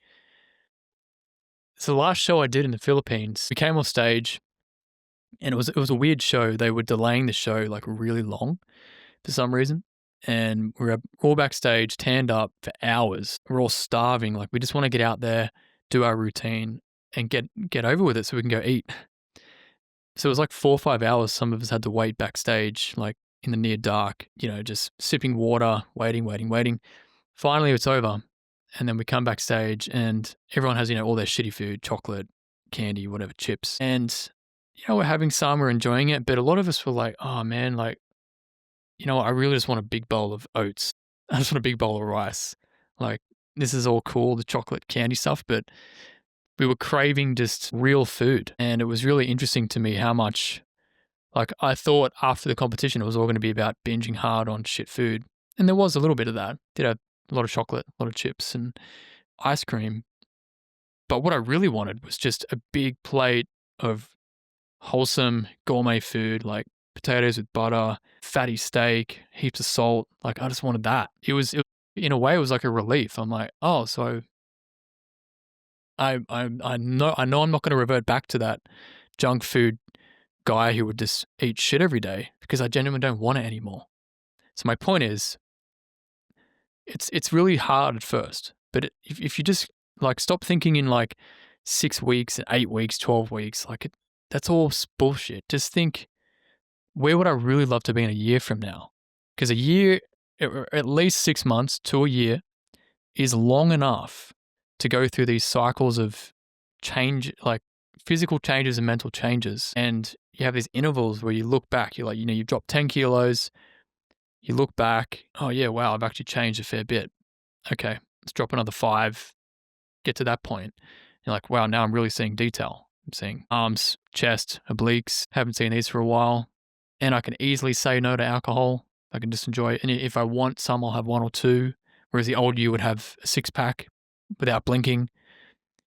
So the last show I did in the Philippines, we came on stage, and it was a weird show. They were delaying the show like really long for some reason. And we were all backstage, tanned up for hours. We're all starving. Like, we just want to get out there, do our routine, and get over with it so we can go eat. So it was like 4 or 5 hours. Some of us had to wait backstage, like in the near dark, just sipping water, waiting. Finally, it's over. And then we come backstage and everyone has, all their shitty food, chocolate, candy, whatever, chips. And, we're having some, we're enjoying it. But a lot of us were like, oh man, like, I really just want a big bowl of oats. I just want a big bowl of rice. Like, this is all cool, the chocolate candy stuff, but we were craving just real food. And it was really interesting to me how much Like I thought after the competition, it was all going to be about binging hard on shit food. And there was a little bit of that. Did have a lot of chocolate, a lot of chips and ice cream. But what I really wanted was just a big plate of wholesome gourmet food, like potatoes with butter, fatty steak, heaps of salt. Like I just wanted that. It was in a way, it was like a relief. I'm like, oh, so I know I'm not going to revert back to that junk food guy who would just eat shit every day because I genuinely don't want it anymore. So my point is, it's really hard at first, but if you just like stop thinking in like 6 weeks, 8 weeks, 12 weeks, like that's all bullshit. Just think, where would I really love to be in a year from now? Because a year, at least 6 months to a year, is long enough to go through these cycles of change, like physical changes and mental changes. And you have these intervals where you look back, you're like, you've dropped 10 kilos, you look back, oh yeah, wow, I've actually changed a fair bit. Okay, let's drop another 5, get to that point. You're like, wow, now I'm really seeing detail. I'm seeing arms, chest, obliques, haven't seen these for a while. And I can easily say no to alcohol. I can just enjoy it. And if I want some, I'll have 1 or 2. Whereas the old you would have a 6-pack without blinking.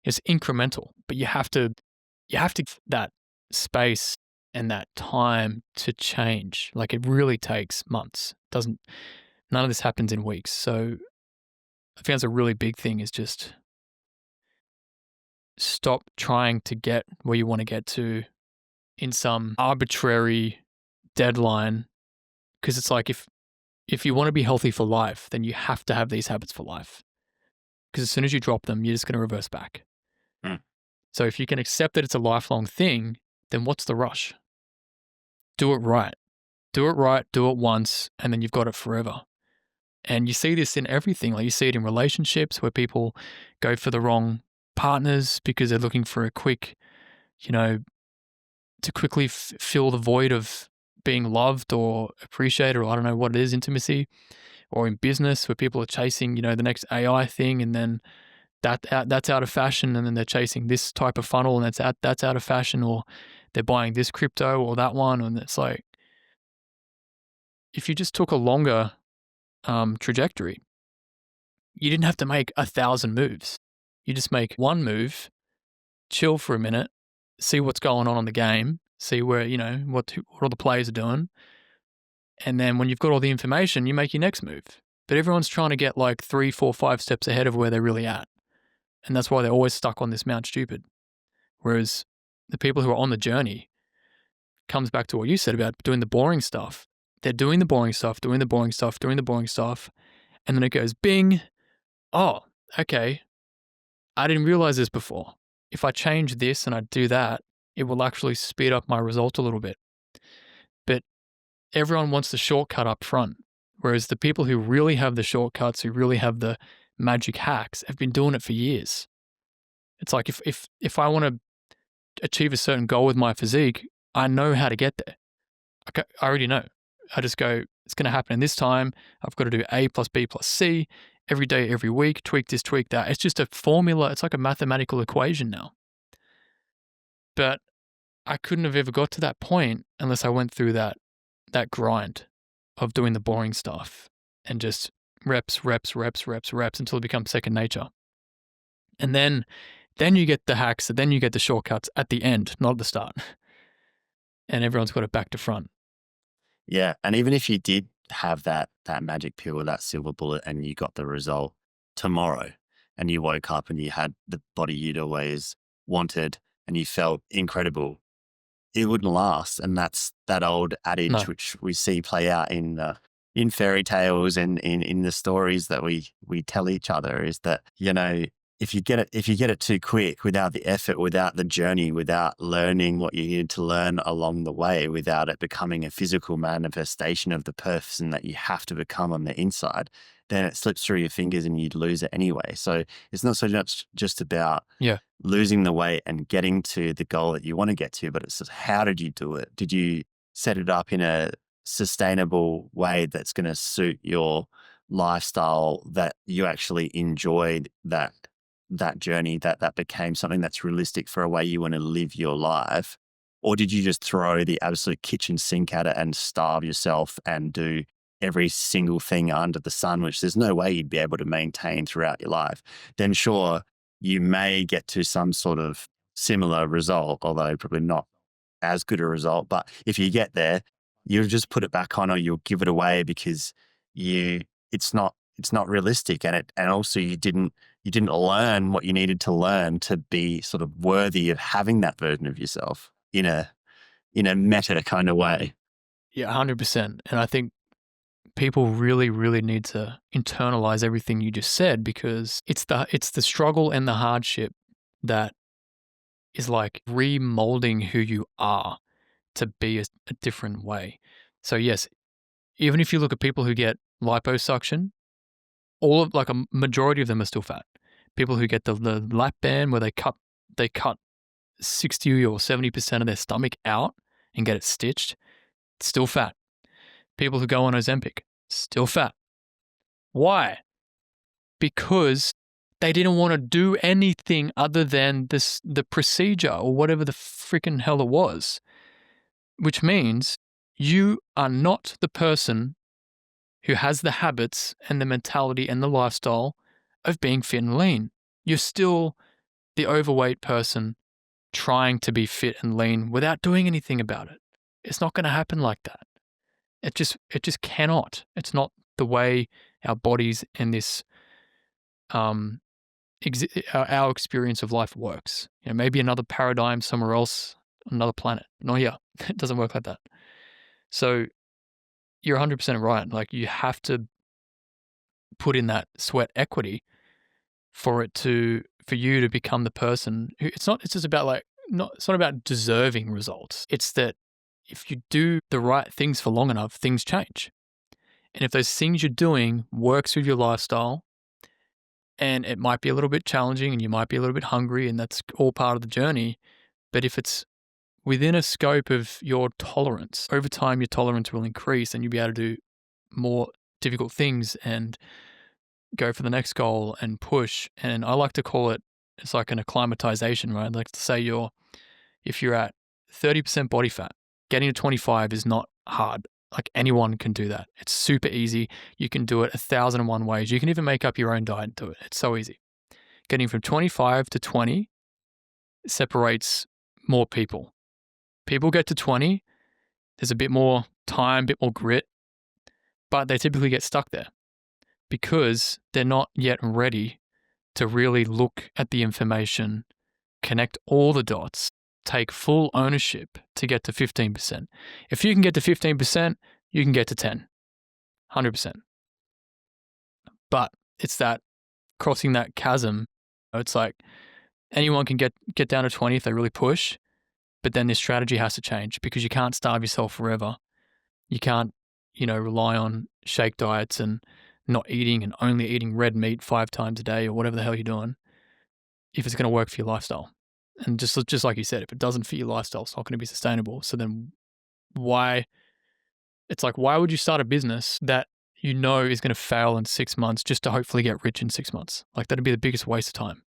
It's incremental, but you have to that space and that time to change. Like it really takes months. None of this happens in weeks. So I think that's a really big thing, is just stop trying to get where you want to get to in some arbitrary deadline. Because it's like if you want to be healthy for life, then you have to have these habits for life. Because as soon as you drop them, you're just going to reverse back. Mm. So if you can accept that it's a lifelong thing, then what's the rush? Do it right. Do it right, do it once, and then you've got it forever. And you see this in everything. Like you see it in relationships where people go for the wrong partners because they're looking for a quick, to quickly fill the void of being loved or appreciated, or I don't know what it is, intimacy. Or in business where people are chasing, the next AI thing, and then that's out of fashion, and then they're chasing this type of funnel, and that's out of fashion, or they're buying this crypto or that one, and it's like, if you just took a longer trajectory, you didn't have to make 1,000 moves. You just make one move, chill for a minute, see what's going on in the game, see where what all the players are doing, and then when you've got all the information, you make your next move. But everyone's trying to get like 3, 4, 5 steps ahead of where they're really at. And that's why they're always stuck on this Mount Stupid. Whereas the people who are on the journey, comes back to what you said about doing the boring stuff. They're doing the boring stuff, doing the boring stuff, doing the boring stuff. And then it goes, bing. Oh, okay. I didn't realize this before. If I change this and I do that, it will actually speed up my result a little bit. But everyone wants the shortcut up front. Whereas the people who really have the shortcuts, who really have the magic hacks, have been doing it for years. It's like if I want to achieve a certain goal with my physique, I know how to get there. I already know. I just go, it's going to happen in this time. I've got to do A plus B plus C every day, every week, tweak this, tweak that. It's just a formula. It's like a mathematical equation now. But I couldn't have ever got to that point unless I went through that grind of doing the boring stuff and just reps until it becomes second nature. And then you get the hacks, and then you get the shortcuts at the end, not at the start. And everyone's got it back to front. Yeah. And even if you did have that magic pill or that silver bullet and you got the result tomorrow and you woke up and you had the body you'd always wanted and you felt incredible, it wouldn't last. And that's that old adage which we see play out in fairy tales and in the stories that we tell each other, is that, if you get it too quick, without the effort, without the journey, without learning what you needed to learn along the way, without it becoming a physical manifestation of the person that you have to become on the inside, then it slips through your fingers and you'd lose it anyway. So it's not so much just about losing the weight and getting to the goal that you want to get to, but it's just, how did you do it? Did you set it up in a sustainable way that's going to suit your lifestyle, that you actually enjoyed that journey, that became something that's realistic for a way you want to live your life? Or did you just throw the absolute kitchen sink at it and starve yourself and do every single thing under the sun, which there's no way you'd be able to maintain throughout your life? Then sure, you may get to some sort of similar result, although probably not as good a result. But if you get there, you'll just put it back on or you'll give it away because it's not realistic. And also you didn't learn what you needed to learn to be sort of worthy of having that version of yourself in a meta kind of way. Yeah, 100%. And I think people really, really need to internalize everything you just said, because it's the struggle and the hardship that is like remolding who you are to be a different way. So yes, even if you look at people who get liposuction, like a majority of them are still fat. People who get the lap band where they cut 60 or 70% of their stomach out and get it stitched, still fat. People who go on Ozempic, still fat. Why? Because they didn't want to do anything other than the procedure or whatever the freaking hell it was. Which means you are not the person who has the habits and the mentality and the lifestyle of being fit and lean. You're still the overweight person trying to be fit and lean without doing anything about it. It's not going to happen like that. It just cannot. It's not the way our bodies and this our experience of life works. Maybe another paradigm somewhere else, another planet. Not here. It doesn't work like that. So you're 100% right. Like, you have to put in that sweat equity for you to become the person who, it's not about deserving results. It's that if you do the right things for long enough, things change. And if those things you're doing works with your lifestyle, and it might be a little bit challenging and you might be a little bit hungry, and that's all part of the journey, but if it's within a scope of your tolerance, over time your tolerance will increase and you'll be able to do more difficult things and go for the next goal and push. And I like to call it's like an acclimatization, right? Like, to say if you're at 30% body fat, getting to 25 is not hard. Like, anyone can do that. It's super easy. You can do it 1,001 ways. You can even make up your own diet and do it. It's so easy. Getting from 25 to 20 separates more people. People get to 20, there's a bit more time, a bit more grit, but they typically get stuck there because they're not yet ready to really look at the information, connect all the dots, take full ownership to get to 15%. If you can get to 15%, you can get to 10, 100%. But it's that crossing that chasm. It's like anyone can get down to 20 if they really push, but then this strategy has to change because you can't starve yourself forever. You can't, rely on shake diets and not eating and only eating red meat 5 times a day or whatever the hell you're doing if it's going to work for your lifestyle. And just like you said, if it doesn't fit your lifestyle, it's not going to be sustainable. So then why would you start a business that is going to fail in 6 months just to hopefully get rich in 6 months? Like, that'd be the biggest waste of time.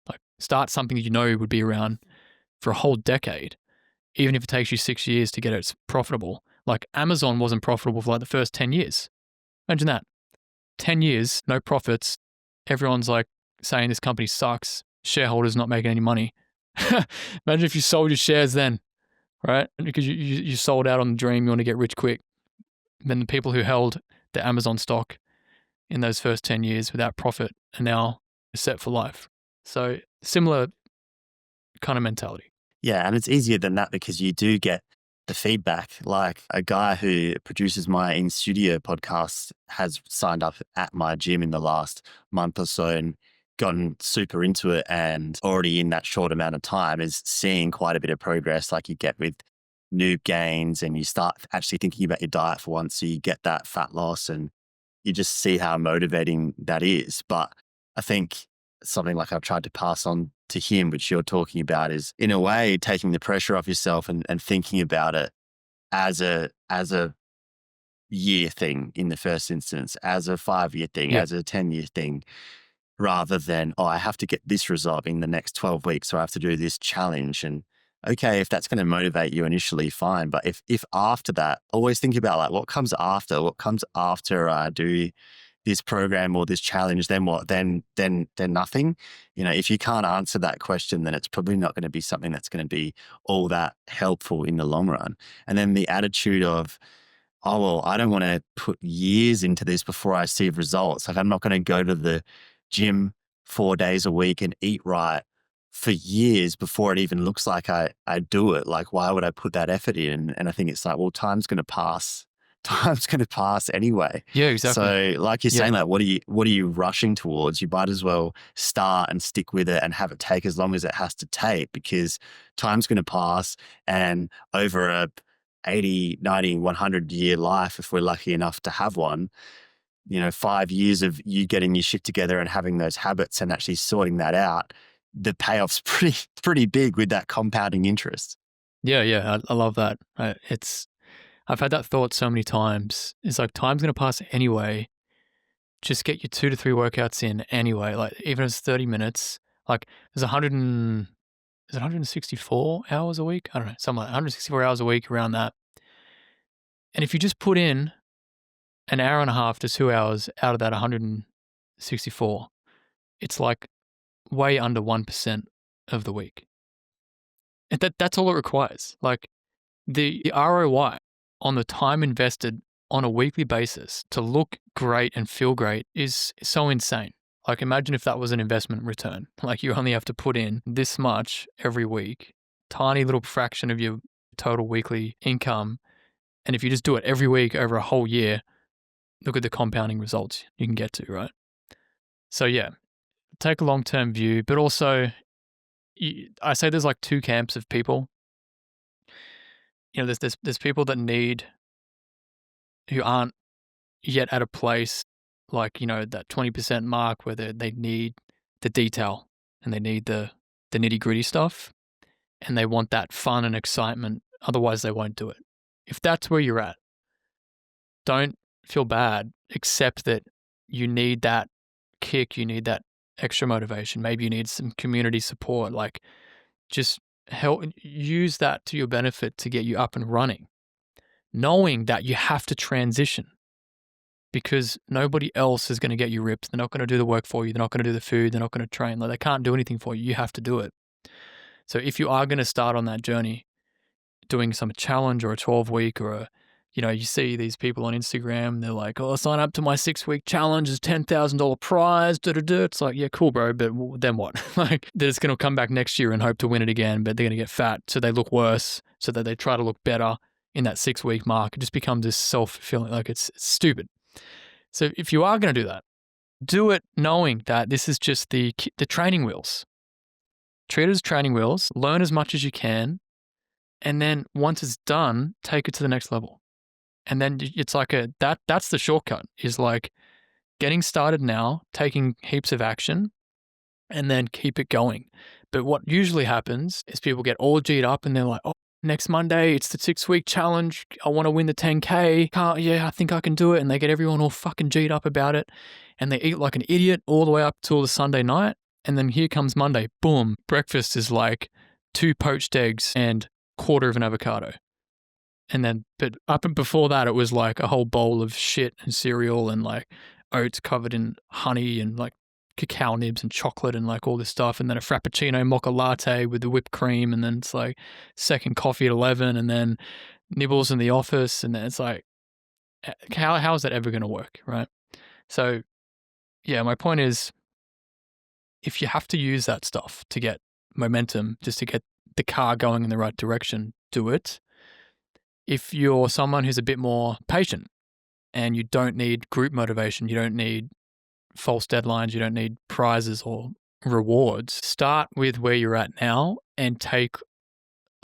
Like, start something that would be around for a whole decade, even if it takes you 6 years to get it profitable. Like, Amazon wasn't profitable for like the first 10 years. Imagine that. 10 years, no profits. Everyone's like saying this company sucks. Shareholders not making any money. Imagine if you sold your shares then, right? Because you sold out on the dream, you want to get rich quick. Then the people who held the Amazon stock in those first 10 years without profit are now set for life. So similar kind of mentality. Yeah, and it's easier than that because you do get the feedback. Like, a guy who produces my in-studio podcast has signed up at my gym in the last month or so and gotten super into it, and already in that short amount of time is seeing quite a bit of progress like you get with noob gains, and you start actually thinking about your diet for once, so you get that fat loss and you just see how motivating that is. But I think something like I've tried to pass on to him, which you're talking about, is in a way taking the pressure off yourself and thinking about it as a year thing in the first instance, as a 5-year thing, as a 10-year thing, rather than, I have to get this result in the next 12 weeks, or I have to do this challenge. And okay, if that's going to motivate you initially, fine. But if after that, always think about like what comes after I do this program or this challenge, then what? Then nothing. If you can't answer that question, then it's probably not going to be something that's going to be all that helpful in the long run. And then the attitude of, oh, well, I don't want to put years into this before I see results. Like I'm not going to go to the gym 4 days a week and eat right for years before it even looks like I do it. Like, why would I put that effort in? And I think it's like, well, time's going to pass. Time's going to pass anyway. Yeah, exactly. So like you're Yeah. saying, like, what are you rushing towards? You might as well start and stick with it and have it take as long as it has to take, because time's going to pass, and over a 80, 90, 100 year life, if we're lucky enough to have one, 5 years of you getting your shit together and having those habits and actually sorting that out, the payoff's pretty big with that compounding interest. Yeah. I love that. I've had that thought so many times. It's like time's going to pass anyway. Just get your 2 to 3 workouts in anyway. Like even if it's 30 minutes, like there's 164 hours a week? I don't know, something like 164 hours a week, around that. And if you just put in an hour and a half to 2 hours out of that 164, it's like way under 1% of the week. And that's all it requires. Like the ROI on the time invested on a weekly basis to look great and feel great is so insane. Like imagine if that was an investment return. Like you only have to put in this much every week, tiny little fraction of your total weekly income. And if you just do it every week over a whole year, look at the compounding results you can get to, right? So yeah, take a long-term view, but also I say there's like 2 camps of people. There's people that who aren't yet at a place like, that 20% mark where they need the detail and they need the nitty-gritty stuff, and they want that fun and excitement. Otherwise, they won't do it. If that's where you're at, don't feel bad. Accept that you need that kick, you need that extra motivation. Maybe you need some community support. Like just use that to your benefit to get you up and running, knowing that you have to transition, because nobody else is going to get you ripped. They're not going to do the work for you. They're not going to do the food. They're not going to train. Like they can't do anything for you. You have to do it. So if you are going to start on that journey, doing some challenge or a 12-week or you see these people on Instagram, they're like, oh, sign up to my 6-week challenge, is $10,000 prize, It's like, yeah, cool, bro, but then what? Like, they're just going to come back next year and hope to win it again, but they're going to get fat, so they look worse, so that they try to look better in that 6-week mark. It just becomes this self-fulfilling, like it's stupid. So if you are going to do that, do it knowing that this is just the training wheels. Treat it as training wheels, learn as much as you can, and then once it's done, take it to the next level. And then it's like that's the shortcut, is like getting started now, taking heaps of action, and then keep it going. But what usually happens is people get all G'd up and they're like, oh, next Monday, it's the 6-week challenge. I want to win the 10K. I think I can do it. And they get everyone all fucking G'd up about it. And they eat like an idiot all the way up till the Sunday night. And then here comes Monday. Boom. Breakfast is like 2 poached eggs and quarter of an avocado. And then, but up and before that, it was like a whole bowl of shit and cereal and like oats covered in honey and like cacao nibs and chocolate and like all this stuff. And then a Frappuccino mocha latte with the whipped cream. And then it's like second coffee at 11 and then nibbles in the office. And then it's like, how is that ever going to work? Right. So yeah, my point is, if you have to use that stuff to get momentum, just to get the car going in the right direction, do it. If you're someone who's a bit more patient and you don't need group motivation, you don't need false deadlines, you don't need prizes or rewards, start with where you're at now and take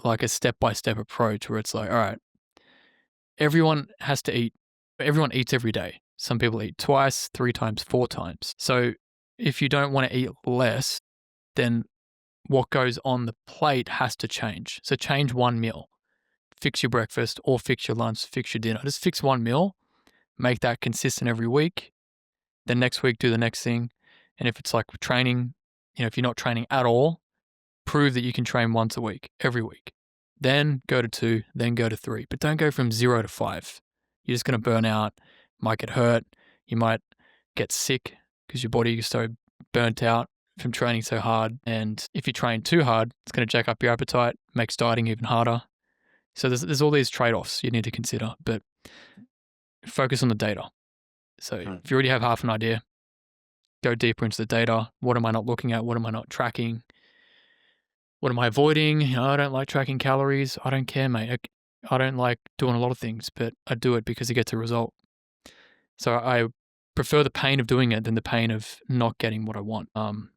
like a step-by-step approach where it's like, all right, everyone has to eat. Everyone eats every day. Some people eat twice, 3 times, 4 times. So if you don't want to eat less, then what goes on the plate has to change. So change one meal. Fix your breakfast or fix your lunch, fix your dinner. Just fix one meal, make that consistent every week. Then next week, do the next thing. And if it's like training, if you're not training at all, prove that you can train once a week, every week. Then go to 2, then go to 3. But don't go from 0 to 5. You're just going to burn out, might get hurt, you might get sick because your body is so burnt out from training so hard. And if you train too hard, it's going to jack up your appetite, makes dieting even harder. So there's all these trade-offs you need to consider, but focus on the data. So if you already have half an idea, go deeper into the data. What am I not looking at? What am I not tracking? What am I avoiding? I don't like tracking calories. I don't care, mate. I don't like doing a lot of things, but I do it because it gets a result. So I prefer the pain of doing it than the pain of not getting what I want. And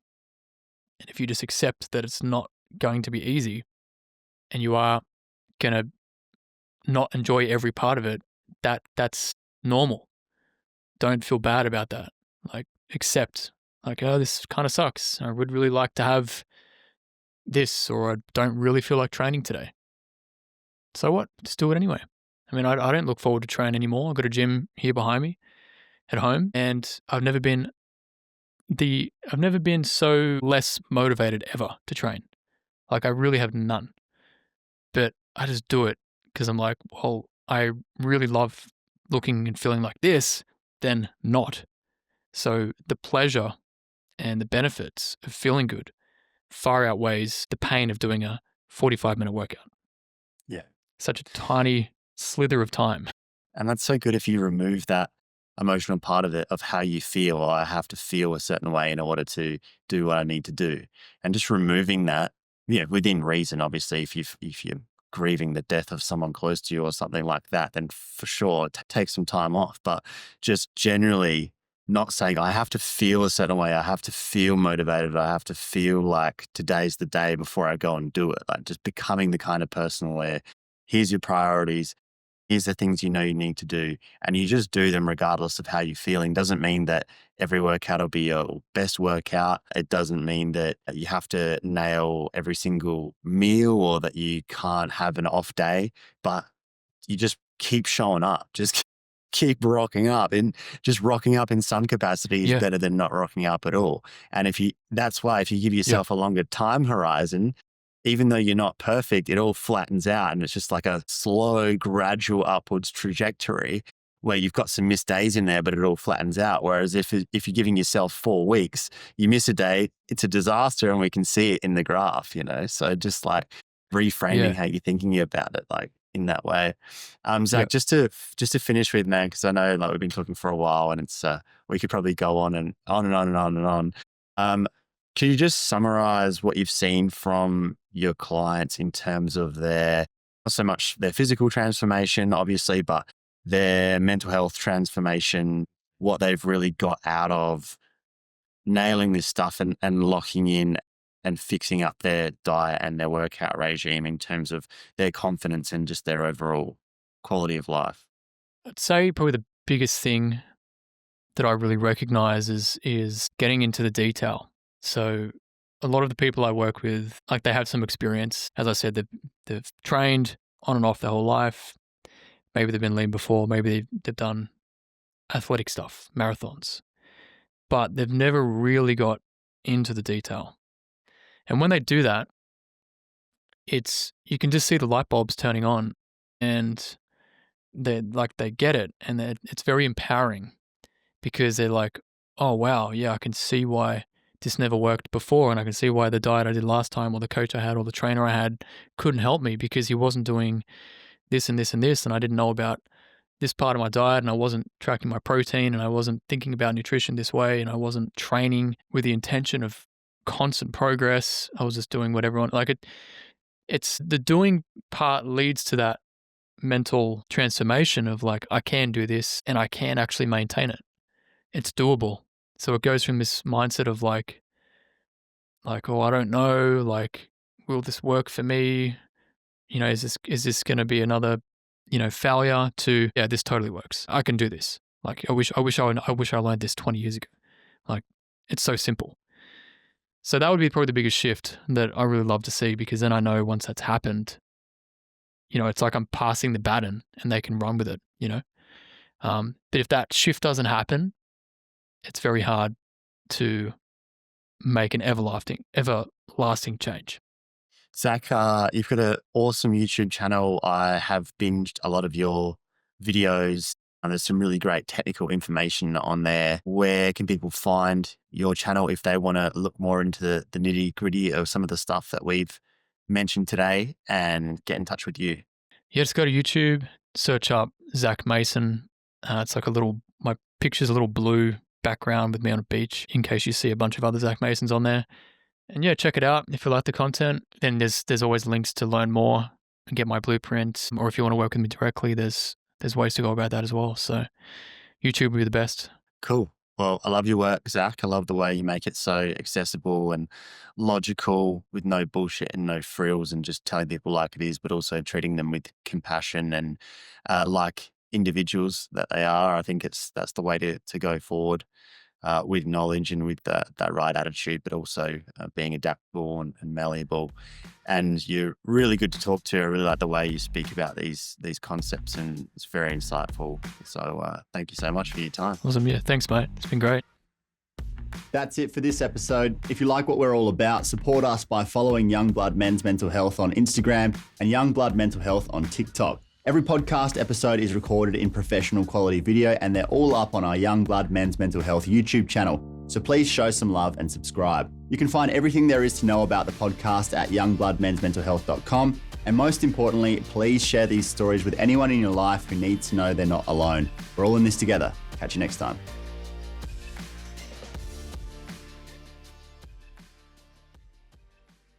if you just accept that it's not going to be easy and you are going to not enjoy every part of it, that's normal. Don't feel bad about that. Like, accept, like, oh, this kind of sucks. I would really like to have this, or I don't really feel like training today. So what? Just do it anyway. I mean, I don't look forward to train anymore. I've got a gym here behind me at home, and I've never been so less motivated ever to train. Like, I really have none. But I just do it because I'm like, well, I really love looking and feeling like this, then not. So the pleasure and the benefits of feeling good far outweighs the pain of doing a 45-minute workout. Yeah. Such a tiny slither of time. And that's so good if you remove that emotional part of it, of how you feel, or I have to feel a certain way in order to do what I need to do. And just removing that, within reason, obviously, if you're grieving the death of someone close to you or something like that, then for sure take some time off. But just generally not saying I have to feel a certain way, I have to feel motivated, I have to feel like today's the day before I go and do it. Like, just becoming the kind of person where here's your priorities, here's the things you know you need to do, and you just do them regardless of how you're feeling. Doesn't mean that every workout will be your best workout. It doesn't mean that you have to nail every single meal or that you can't have an off day, but you just keep showing up. Just keep rocking up, and just rocking up in some capacity is better than not rocking up at all. And that's why if you give yourself a longer time horizon, even though you're not perfect, it all flattens out, and it's just like a slow, gradual upwards trajectory where you've got some missed days in there, but it all flattens out. Whereas if you're giving yourself 4 weeks, you miss a day, it's a disaster, and we can see it in the graph, So just like reframing how you're thinking about it, like in that way. Zach, just to finish with, man, because I know like we've been talking for a while, and it's we could probably go on and on and on and on and on. Can you just summarize what you've seen from your clients in terms of not so much their physical transformation, obviously, but their mental health transformation, what they've really got out of nailing this stuff and locking in and fixing up their diet and their workout regime in terms of their confidence and just their overall quality of life? I'd say probably the biggest thing that I really recognize is getting into the detail. So a lot of the people I work with, like, they have some experience. As I said, they've trained on and off their whole life. Maybe they've been lean before. Maybe they've done athletic stuff, marathons. But they've never really got into the detail. And when they do that, you can just see the light bulbs turning on, and they get it, and it's very empowering, because they're like, oh wow, yeah, I can see why this never worked before, and I can see why the diet I did last time, or the coach I had, or the trainer I had couldn't help me, because he wasn't doing this and this and this, and I didn't know about this part of my diet, and I wasn't tracking my protein, and I wasn't thinking about nutrition this way, and I wasn't training with the intention of constant progress. I was just doing what everyone, it's the doing part leads to that mental transformation of like, I can do this and I can actually maintain it. It's doable. So it goes from this mindset of like, oh, I don't know, like, will this work for me? Is this going to be another, failure, to, yeah, this totally works. I can do this. Like, I wish I learned this 20 years ago. Like, it's so simple. So that would be probably the biggest shift that I really love to see, because then I know once that's happened, it's like I'm passing the baton and they can run with it, But if that shift doesn't happen, it's very hard to make an everlasting change. Zach, you've got an awesome YouTube channel. I have binged a lot of your videos, and there's some really great technical information on there. Where can people find your channel if they want to look more into the nitty gritty of some of the stuff that we've mentioned today and get in touch with you? Yeah, just go to YouTube, search up Zach Mason. It's like my picture's a little blue background with me on a beach in case you see a bunch of other Zach Masons on there. And yeah, check it out. If you like the content, then there's always links to learn more and get my blueprint. Or if you want to work with me directly, there's ways to go about that as well. So YouTube would be the best. Cool. Well, I love your work, Zach. I love the way you make it so accessible and logical with no bullshit and no frills and just telling people like it is, but also treating them with compassion and like individuals that they are. I think that's the way to go forward. With knowledge and with that right attitude, but also being adaptable and malleable. And you're really good to talk to. I really like the way you speak about these concepts, and it's very insightful. So thank you so much for your time. Awesome. Yeah, thanks, mate. It's been great. That's it for this episode. If you like what we're all about, support us by following Young Blood Men's Mental Health on Instagram and Young Blood Mental Health on TikTok. Every podcast episode is recorded in professional quality video, and they're all up on our Young Blood Men's Mental Health YouTube channel. So please show some love and subscribe. You can find everything there is to know about the podcast at youngbloodmensmentalhealth.com. And most importantly, please share these stories with anyone in your life who needs to know they're not alone. We're all in this together. Catch you next time.